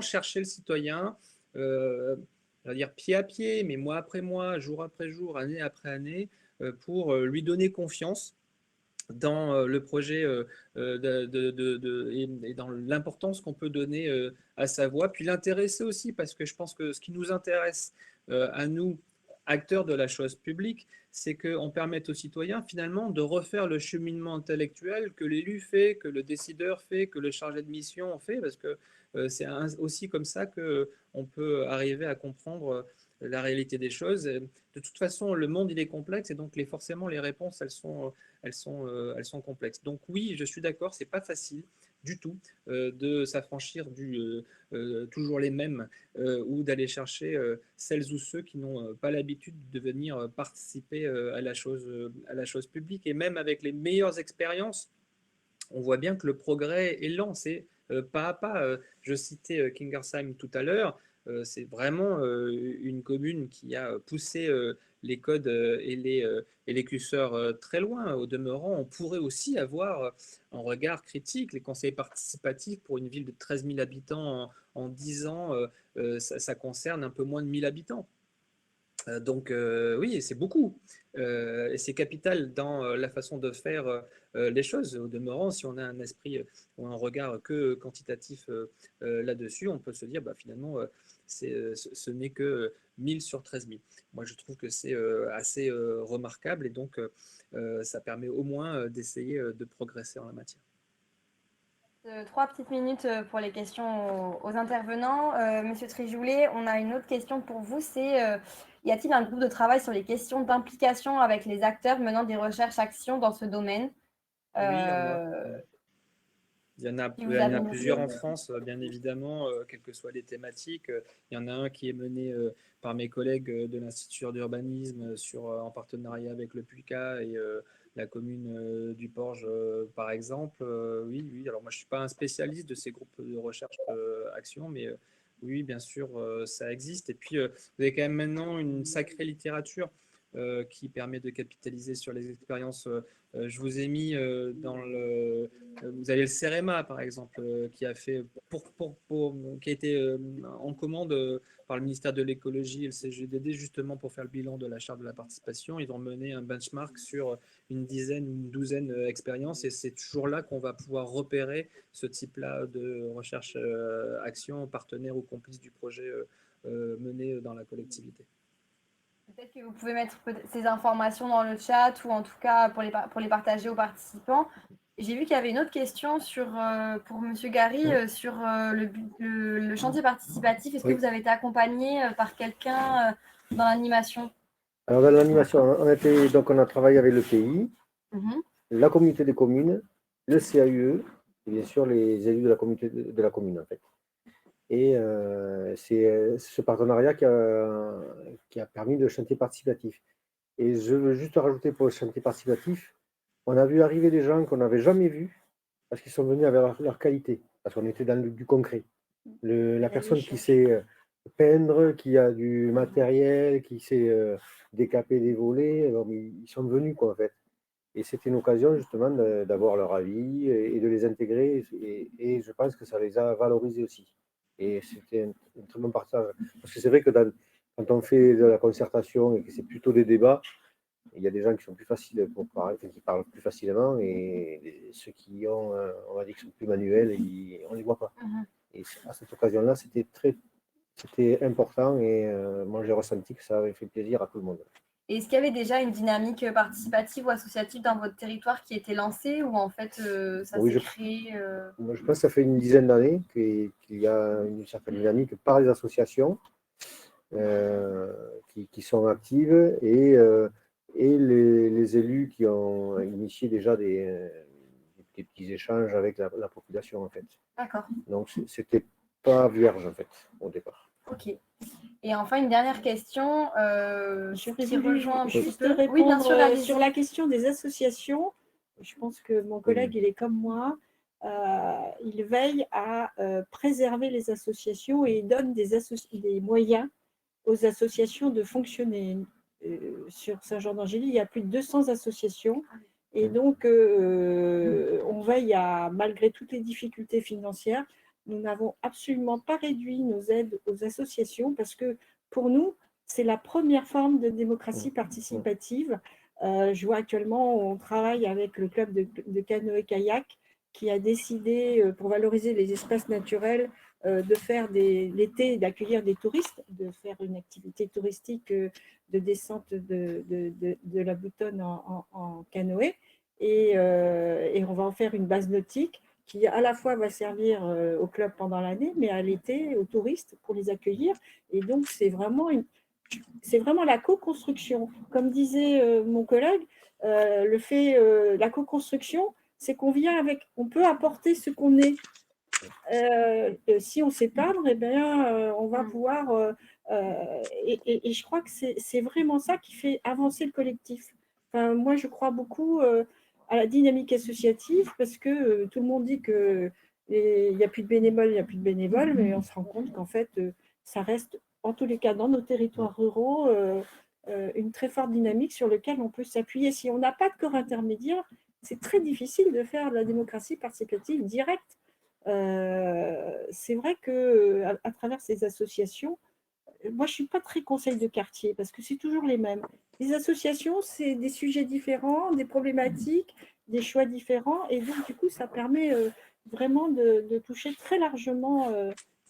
chercher le citoyen. On va dire pied à pied, mais mois après mois, jour après jour, année après année, pour lui donner confiance dans le projet et dans l'importance qu'on peut donner à sa voix, puis l'intéresser aussi, parce que je pense que ce qui nous intéresse à nous, acteurs de la chose publique, c'est qu'on permette aux citoyens finalement de refaire le cheminement intellectuel que l'élu fait, que le décideur fait, que le chargé de mission fait, parce que c'est aussi comme ça qu'on peut arriver à comprendre la réalité des choses. De toute façon, le monde, il est complexe, et donc forcément, les réponses, elles sont complexes. Donc oui, je suis d'accord, c'est pas facile du tout de s'affranchir du toujours les mêmes ou d'aller chercher celles ou ceux qui n'ont pas l'habitude de venir participer à la chose publique. Et même avec les meilleures expériences, on voit bien que le progrès est lent, c'est pas à pas. Je citais Kingersheim tout à l'heure, c'est vraiment une commune qui a poussé les codes et les curseurs très loin. Au demeurant, on pourrait aussi avoir un regard critique. Les conseils participatifs pour une ville de 13 000 habitants en 10 ans, ça concerne un peu moins de 1000 habitants. Donc oui, c'est beaucoup. Et c'est capital dans la façon de faire les choses. Au demeurant, si on a un esprit ou un regard que quantitatif là-dessus, on peut se dire finalement, ce n'est que 1000 sur 13 000. Moi, je trouve que c'est assez remarquable, et donc ça permet au moins d'essayer de progresser en la matière. 3 petites minutes pour les questions aux intervenants. Monsieur Tréjoulet, on a une autre question pour vous, c'est y a-t-il un groupe de travail sur les questions d'implication avec les acteurs menant des recherches-actions dans ce domaine? Oui, il y en a. Il y en a, Si vous il y en avez a une plusieurs en idée. France, bien évidemment, quelles que soient les thématiques. Il y en a un qui est mené par mes collègues de l'Institut d'urbanisme en partenariat avec le PUCA et la commune du Porge, par exemple. Oui, oui. Alors moi, je ne suis pas un spécialiste de ces groupes de recherche action, mais oui, bien sûr, ça existe. Et puis, vous avez quand même maintenant une sacrée littérature qui permet de capitaliser sur les expériences. Je vous ai mis dans le... Vous avez le CEREMA, par exemple, qui a fait qui a été en commande par le ministère de l'écologie et le CGDD, justement pour faire le bilan de la charte de la participation. Ils ont mené un benchmark sur une dizaine, une douzaine d'expériences, et c'est toujours là qu'on va pouvoir repérer ce type-là de recherche-action, partenaire ou complice du projet mené dans la collectivité. Peut-être que vous pouvez mettre ces informations dans le chat, ou en tout cas pour les partager aux participants. J'ai vu qu'il y avait une autre question pour Monsieur Gary sur le chantier participatif. Est-ce que vous avez été accompagné par quelqu'un dans l'animation? Alors, dans l'animation, on a travaillé avec le pays, la communauté des communes, le CAUE, et bien sûr les élus de la communauté de la commune, en fait. Et c'est ce partenariat qui a permis le chantier participatif. Et je veux juste rajouter pour le chantier participatif, on a vu arriver des gens qu'on n'avait jamais vus parce qu'ils sont venus avec leur qualité, parce qu'on était dans du concret. La personne qui sait peindre, qui a du matériel, qui sait décaper des volets, alors, ils sont venus, quoi, en fait. Et c'était une occasion justement d'avoir leur avis et de les intégrer, et je pense que ça les a valorisés aussi. Et c'était un très bon partage. Parce que c'est vrai que quand on fait de la concertation et que c'est plutôt des débats, il y a des gens qui sont plus faciles pour parler, qui parlent plus facilement, et ceux qui ont, on va dire, qui sont plus manuels, on ne les voit pas. Et à cette occasion-là, c'était important, et moi j'ai ressenti que ça avait fait plaisir à tout le monde. Est-ce qu'il y avait déjà une dynamique participative ou associative dans votre territoire qui était lancée, ou en fait ça s'est créé Je pense que ça fait une dizaine d'années qu'il y a une certaine dynamique par les associations. qui sont actives et les élus qui ont initié déjà des petits échanges avec la population, en fait. D'accord. Donc, c'était pas vierge, en fait, au départ. Ok. Et enfin, une dernière question qui rejoint un petit juste peu. répondre Oui, bien sûr, allez-y. sur la question des associations. Je pense que mon collègue, il est comme moi. Il veille à préserver les associations et il donne des moyens aux associations de fonctionner. Sur Saint-Jean-d'Angély, il y a plus de 200 associations. Et donc, on veille à, malgré toutes les difficultés financières, nous n'avons absolument pas réduit nos aides aux associations parce que pour nous, c'est la première forme de démocratie participative. Je vois actuellement, on travaille avec le club de canoë-kayak qui a décidé, pour valoriser les espaces naturels, de faire l'été, d'accueillir des touristes, de faire une activité touristique de descente de la Boutonne en canoë. Et on va en faire une base nautique qui à la fois va servir au club pendant l'année, mais à l'été aux touristes pour les accueillir. Et donc, c'est vraiment la co-construction. Comme disait mon collègue, la co-construction, c'est qu'on vient avec, on peut apporter ce qu'on est. Si on sait peindre, eh bien, on va pouvoir. Et je crois que c'est vraiment ça qui fait avancer le collectif. Enfin, moi, je crois beaucoup à la dynamique associative parce que tout le monde dit qu'il n'y a plus de bénévoles, il n'y a plus de bénévoles, mais on se rend compte qu'en fait, ça reste, en tous les cas, dans nos territoires ruraux, une très forte dynamique sur laquelle on peut s'appuyer. Si on n'a pas de corps intermédiaire, c'est très difficile de faire de la démocratie participative directe. C'est vrai qu'à travers ces associations, moi je ne suis pas très conseil de quartier parce que c'est toujours les mêmes. Les associations, c'est des sujets différents, des problématiques, des choix différents et donc du coup ça permet vraiment de toucher très largement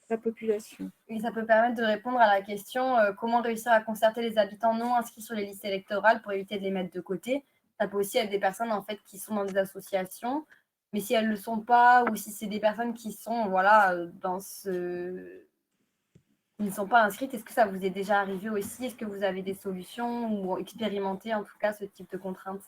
la population. Et ça peut permettre de répondre à la question comment réussir à concerter les habitants non inscrits sur les listes électorales pour éviter de les mettre de côté. Ça peut aussi être des personnes en fait qui sont dans des associations, mais si elles ne le sont pas ou si c'est des personnes qui sont qui ne sont pas inscrites, est-ce que ça vous est déjà arrivé aussi? Est-ce que vous avez des solutions ou expérimenté en tout cas ce type de contraintes?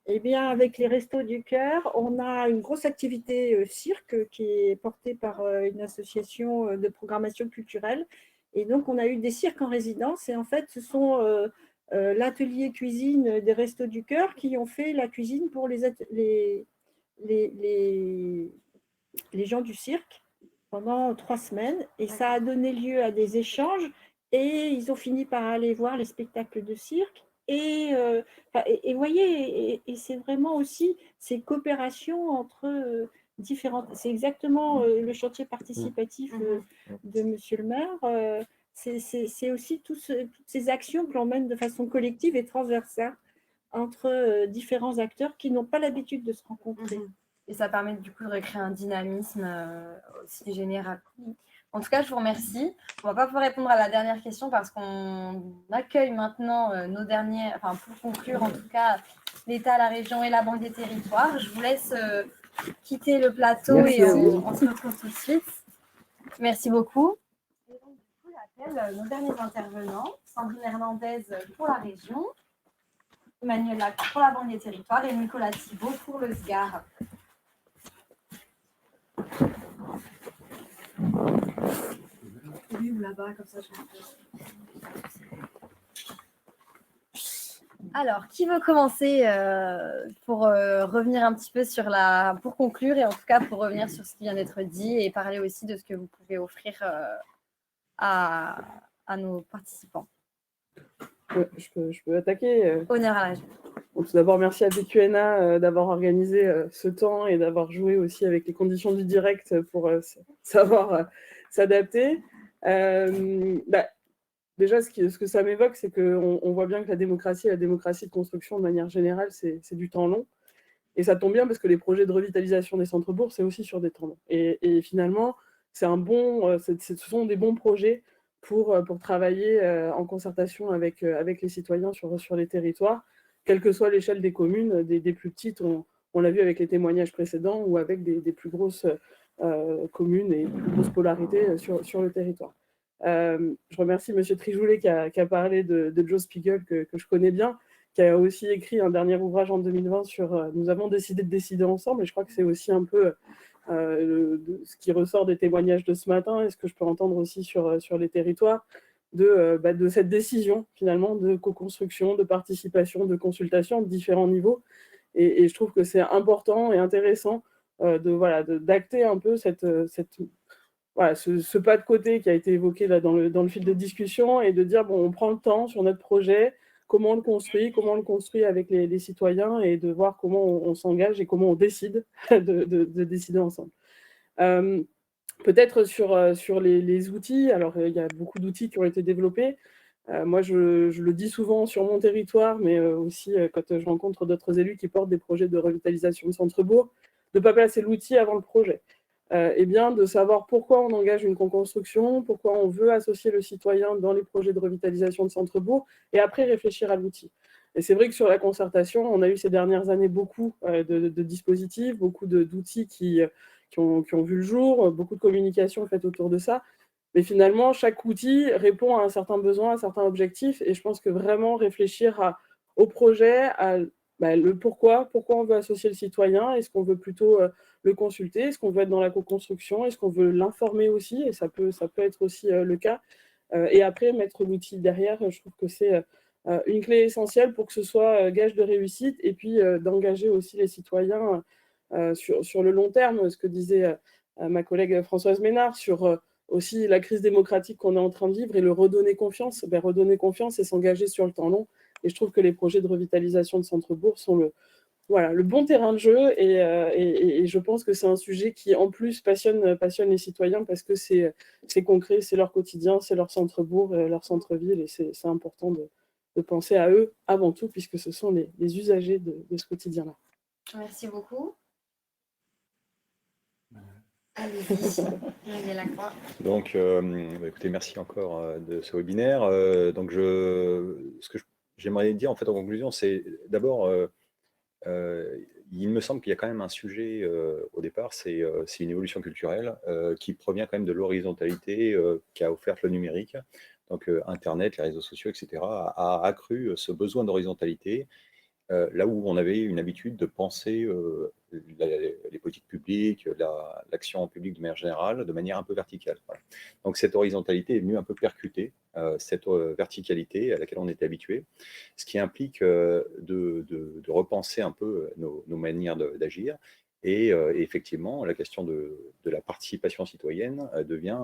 Eh bien, avec les Restos du Cœur, on a une grosse activité cirque qui est portée par une association de programmation culturelle. Et donc, on a eu des cirques en résidence. Et en fait, ce sont l'atelier cuisine des Restos du Cœur qui ont fait la cuisine pour les gens du cirque pendant 3 semaines. Et ça a donné lieu à des échanges. Et ils ont fini par aller voir les spectacles de cirque. Et vous voyez, et c'est vraiment aussi ces coopérations entre différentes. C'est exactement le chantier participatif de Monsieur le maire. C'est aussi toutes ces actions que l'on mène de façon collective et transversale entre différents acteurs qui n'ont pas l'habitude de se rencontrer. Et ça permet du coup de recréer un dynamisme aussi général. En tout cas, je vous remercie. On ne va pas pouvoir répondre à la dernière question parce qu'on accueille maintenant nos derniers, enfin pour conclure en tout cas, l'État, la région et la Banque des Territoires. Je vous laisse quitter le plateau. Merci et à vous. on se retrouve tout de suite. Merci beaucoup. Et donc, du coup, j'appelle nos derniers intervenants, Sandrine Hernandez pour la région, Emmanuel Lac pour la Banque des Territoires et Nicolas Thibault pour le SGAR. Oui, ou là-bas, comme ça, Alors, qui veut commencer pour revenir un petit peu pour conclure et en tout cas pour revenir sur ce qui vient d'être dit et parler aussi de ce que vous pouvez offrir à nos participants. Je peux attaquer. Honneur à la région. Tout d'abord, merci à PQNA d'avoir organisé ce temps et d'avoir joué aussi avec les conditions du direct pour savoir s'adapter. Déjà, ce que ça m'évoque, c'est qu'on voit bien que la démocratie de construction, de manière générale, c'est du temps long. Et ça tombe bien parce que les projets de revitalisation des centres-bourgs, c'est aussi sur des temps longs. Et finalement, ce sont des bons projets pour travailler en concertation avec les citoyens sur les territoires, quelle que soit l'échelle des communes, des plus petites, on l'a vu avec les témoignages précédents, ou avec des plus grosses communes et plus grosses polarités sur le territoire. Je remercie M. Trigoulet qui a parlé de Joe Spiegel, que je connais bien, qui a aussi écrit un dernier ouvrage en 2020 sur « Nous avons décidé de décider ensemble ». Et je crois que c'est aussi un peu ce qui ressort des témoignages de ce matin et ce que je peux entendre aussi sur les territoires, de cette décision finalement de co-construction, de participation, de consultation de différents niveaux. Et je trouve que c'est important et intéressant d'acter un peu ce pas de côté qui a été évoqué là dans le fil de discussion, et de dire, bon, on prend le temps sur notre projet, comment on le construit avec les citoyens, et de voir comment on s'engage et comment on décide de décider ensemble. Peut-être sur les outils, alors il y a beaucoup d'outils qui ont été développés. Moi, je le dis souvent sur mon territoire, mais aussi quand je rencontre d'autres élus qui portent des projets de revitalisation de centre-bourg, de ne pas placer l'outil avant le projet. Et bien de savoir pourquoi on engage une co-construction, pourquoi on veut associer le citoyen dans les projets de revitalisation de centre-bourg, et après réfléchir à l'outil. Et c'est vrai que sur la concertation, on a eu ces dernières années beaucoup de dispositifs, beaucoup d'outils qui ont vu le jour, beaucoup de communication faite autour de ça. Mais finalement, chaque outil répond à un certain besoin, à un certain objectif. Et je pense que vraiment réfléchir au projet, le pourquoi on veut associer le citoyen, est-ce qu'on veut plutôt le consulter, est-ce qu'on veut être dans la co-construction, est-ce qu'on veut l'informer aussi, et ça peut être aussi le cas. Et après, mettre l'outil derrière, je trouve que c'est une clé essentielle pour que ce soit gage de réussite, et puis d'engager aussi les citoyens sur le long terme, ce que disait ma collègue Françoise Ménard, sur aussi la crise démocratique qu'on est en train de vivre, et le redonner confiance. Redonner confiance et s'engager sur le temps long. Et je trouve que les projets de revitalisation de centre-bourg sont le bon terrain de jeu, et je pense que c'est un sujet qui, en plus, passionne les citoyens, parce que c'est concret, c'est leur quotidien, c'est leur centre-bourg, leur centre-ville, et c'est important de penser à eux avant tout, puisque ce sont les usagers de ce quotidien-là. Merci beaucoup. Allez-y, Lacroix. Donc, écoutez, merci encore de ce webinaire. Donc, ce que j'aimerais dire en fait en conclusion, c'est d'abord, il me semble qu'il y a quand même un sujet au départ, c'est une évolution culturelle qui provient quand même de l'horizontalité qu'a offerte le numérique. Donc, Internet, les réseaux sociaux, etc., a accru ce besoin d'horizontalité. Là où on avait une habitude de penser les politiques publiques, l'action publique de manière générale, de manière un peu verticale. Voilà. Donc cette horizontalité est venue un peu percuter cette verticalité à laquelle on était habitué, ce qui implique de repenser un peu nos manières d'agir. Et effectivement, la question de la participation citoyenne devient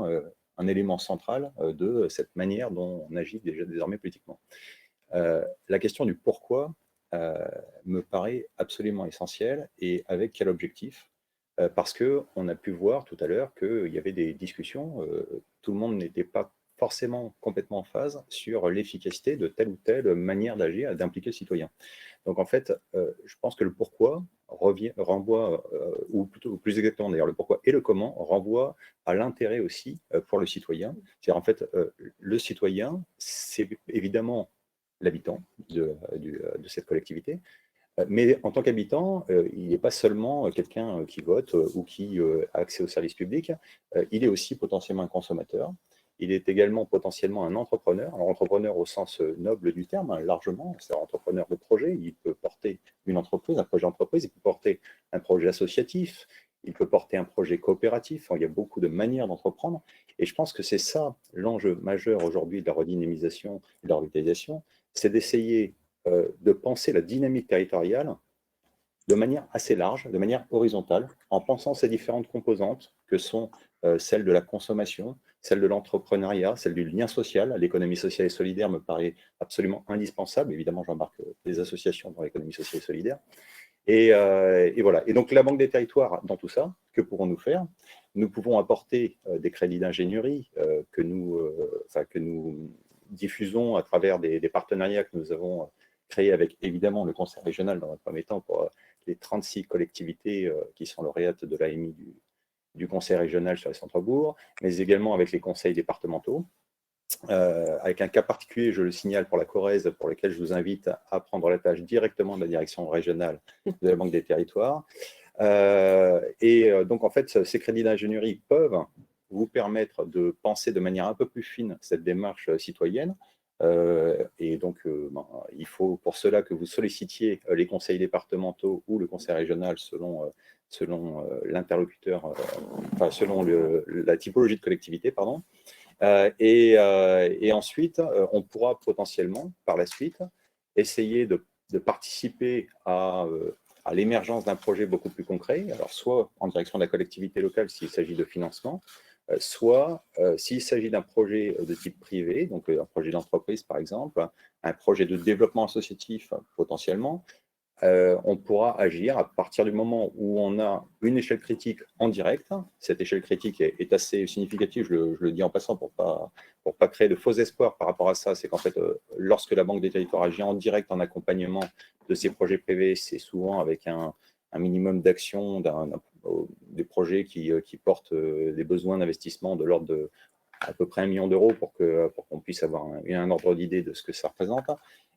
un élément central de cette manière dont on agit déjà désormais politiquement. La question du pourquoi me paraît absolument essentiel, et avec quel objectif, parce qu'on a pu voir tout à l'heure qu'il y avait des discussions, tout le monde n'était pas forcément complètement en phase sur l'efficacité de telle ou telle manière d'agir, d'impliquer le citoyen. Donc en fait, je pense que le pourquoi renvoie, ou plutôt plus exactement d'ailleurs, le pourquoi et le comment renvoient à l'intérêt aussi pour le citoyen. C'est-à-dire en fait, le citoyen, c'est évidemment l'habitant de cette collectivité. Mais en tant qu'habitant, il n'est pas seulement quelqu'un qui vote ou qui a accès aux services publics, il est aussi potentiellement un consommateur. Il est également potentiellement un entrepreneur, au sens noble du terme, largement, c'est un entrepreneur de projet. Il peut porter une entreprise, un projet d'entreprise, il peut porter un projet associatif, il peut porter un projet coopératif. Il y a beaucoup de manières d'entreprendre. Et je pense que c'est ça l'enjeu majeur aujourd'hui de la redynamisation et de la revitalisation, c'est d'essayer de penser la dynamique territoriale de manière assez large, de manière horizontale, en pensant ces différentes composantes que sont celles de la consommation, celles de l'entrepreneuriat, celles du lien social. L'économie sociale et solidaire me paraît absolument indispensable. Évidemment, j'embarque des associations dans l'économie sociale et solidaire. Et voilà. Et donc, la Banque des territoires, dans tout ça, que pourrons-nous faire? Nous pouvons apporter des crédits d'ingénierie que nous diffusons à travers des partenariats que nous avons créés avec, évidemment, le Conseil régional, dans un premier temps, pour les 36 collectivités qui sont lauréates de l'AMI du Conseil régional sur les centres-bourgs, mais également avec les conseils départementaux. Avec un cas particulier, je le signale, pour la Corrèze, pour lequel je vous invite à prendre la tâche directement de la direction régionale de la Banque des territoires. Donc, en fait, ces crédits d'ingénierie peuvent vous permettre de penser de manière un peu plus fine cette démarche citoyenne. Et donc, il faut pour cela que vous sollicitiez les conseils départementaux ou le conseil régional selon l'interlocuteur, enfin selon la typologie de collectivité, pardon. Et ensuite, on pourra potentiellement, par la suite, essayer de participer à l'émergence d'un projet beaucoup plus concret, alors soit en direction de la collectivité locale s'il s'agit de financement, soit s'il s'agit d'un projet de type privé, donc un projet d'entreprise par exemple, un projet de développement associatif potentiellement, on pourra agir à partir du moment où on a une échelle critique en direct. Cette échelle critique est assez significative, je le dis en passant pour pas créer de faux espoirs par rapport à ça. C'est qu'en fait, lorsque la Banque des Territoires agit en direct en accompagnement de ces projets privés, c'est souvent avec un minimum d'action, des projets qui portent des besoins d'investissement de l'ordre de à peu près 1 million d'euros pour qu'on puisse avoir un ordre d'idée de ce que ça représente.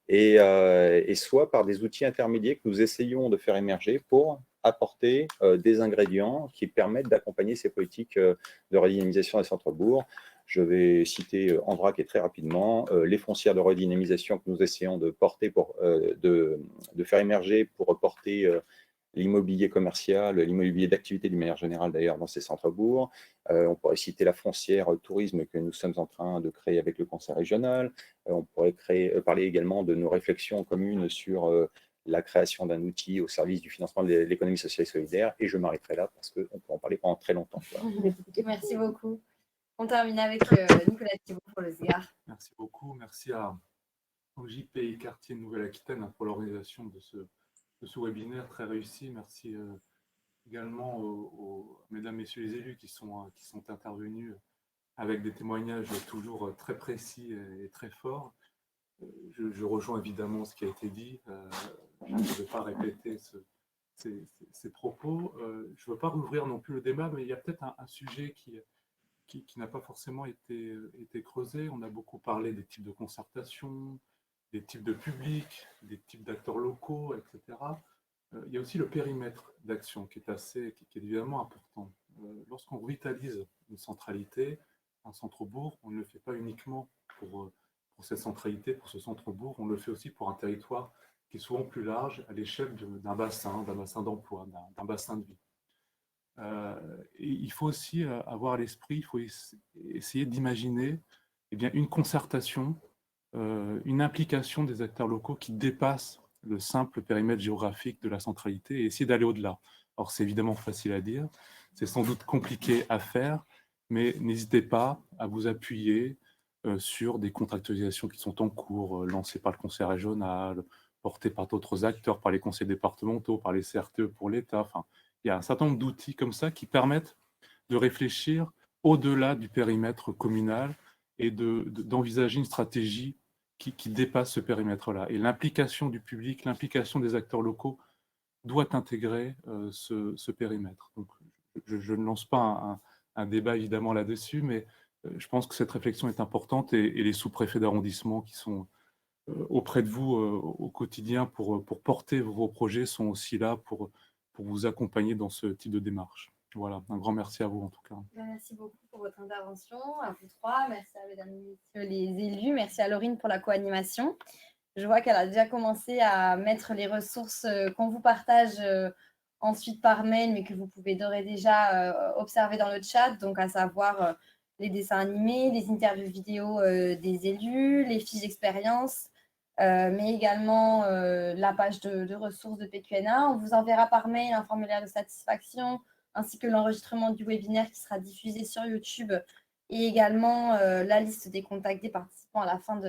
Et soit par des outils intermédiaires que nous essayons de faire émerger pour apporter des ingrédients qui permettent d'accompagner ces politiques de redynamisation des centres-bourgs. Je vais citer en vrac et très rapidement les foncières de redynamisation que nous essayons de porter de faire émerger pour porter l'immobilier commercial, l'immobilier d'activité d'une manière générale d'ailleurs dans ces centres-bourgs. On pourrait citer la foncière tourisme que nous sommes en train de créer avec le conseil régional. On pourrait parler également de nos réflexions communes sur la création d'un outil au service du financement de l'économie sociale et solidaire. Et je m'arrêterai là parce qu'on peut en parler pendant très longtemps. Merci beaucoup. On termine avec Nicolas Thibault pour le SGAR. Merci beaucoup. Merci au JPI Quartier Nouvelle-Aquitaine pour l'organisation de ce webinaire très réussi. Merci également aux mesdames, messieurs les élus qui sont intervenus avec des témoignages toujours très précis et très forts. Je rejoins évidemment ce qui a été dit. Je ne vais pas répéter ces propos. Je ne veux pas rouvrir non plus le débat, mais il y a peut-être un sujet qui n'a pas forcément été creusé. On a beaucoup parlé des types de concertation, des types de publics, des types d'acteurs locaux, etc. Il y a aussi le périmètre d'action qui est évidemment important. Lorsqu'on revitalise une centralité, un centre-bourg, on ne le fait pas uniquement pour cette centralité, pour ce centre-bourg, on le fait aussi pour un territoire qui est souvent plus large à l'échelle d'un bassin d'emploi, d'un bassin de vie. Et il faut aussi avoir à l'esprit, il faut essayer d'imaginer une concertation, une implication des acteurs locaux qui dépasse le simple périmètre géographique de la centralité et essayer d'aller au-delà. Alors c'est évidemment facile à dire, c'est sans doute compliqué à faire, mais n'hésitez pas à vous appuyer sur des contractualisations qui sont en cours, lancées par le conseil régional, portées par d'autres acteurs, par les conseils départementaux, par les CRTE pour l'État. Enfin, il y a un certain nombre d'outils comme ça qui permettent de réfléchir au-delà du périmètre communal et d'envisager une stratégie qui dépasse ce périmètre-là. Et l'implication du public, l'implication des acteurs locaux doit intégrer ce périmètre. Donc, je ne lance pas un débat évidemment là-dessus, mais je pense que cette réflexion est importante et les sous-préfets d'arrondissement qui sont auprès de vous au quotidien pour porter vos projets sont aussi là pour vous accompagner dans ce type de démarche. Voilà, un grand merci à vous en tout cas. Merci beaucoup pour votre intervention, à vous trois. Merci à mesdames et messieurs les élus. Merci à Laurine pour la co-animation. Je vois qu'elle a déjà commencé à mettre les ressources qu'on vous partage ensuite par mail, mais que vous pouvez d'ores et déjà observer dans le chat, donc à savoir les dessins animés, les interviews vidéo des élus, les fiches d'expérience, mais également la page de ressources de PQNA. On vous enverra par mail un formulaire de satisfaction, ainsi que l'enregistrement du webinaire qui sera diffusé sur YouTube et également la liste des contacts des participants à la fin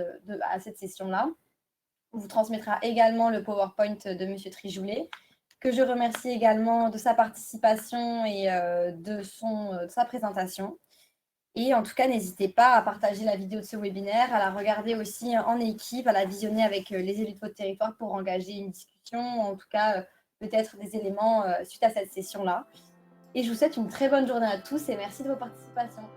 à cette session-là. On vous transmettra également le PowerPoint de M. Trijoulet, que je remercie également de sa participation et de sa présentation. Et en tout cas, n'hésitez pas à partager la vidéo de ce webinaire, à la regarder aussi en équipe, à la visionner avec les élus de votre territoire pour engager une discussion, en tout cas peut-être des éléments suite à cette session-là. Et je vous souhaite une très bonne journée à tous et merci de vos participations.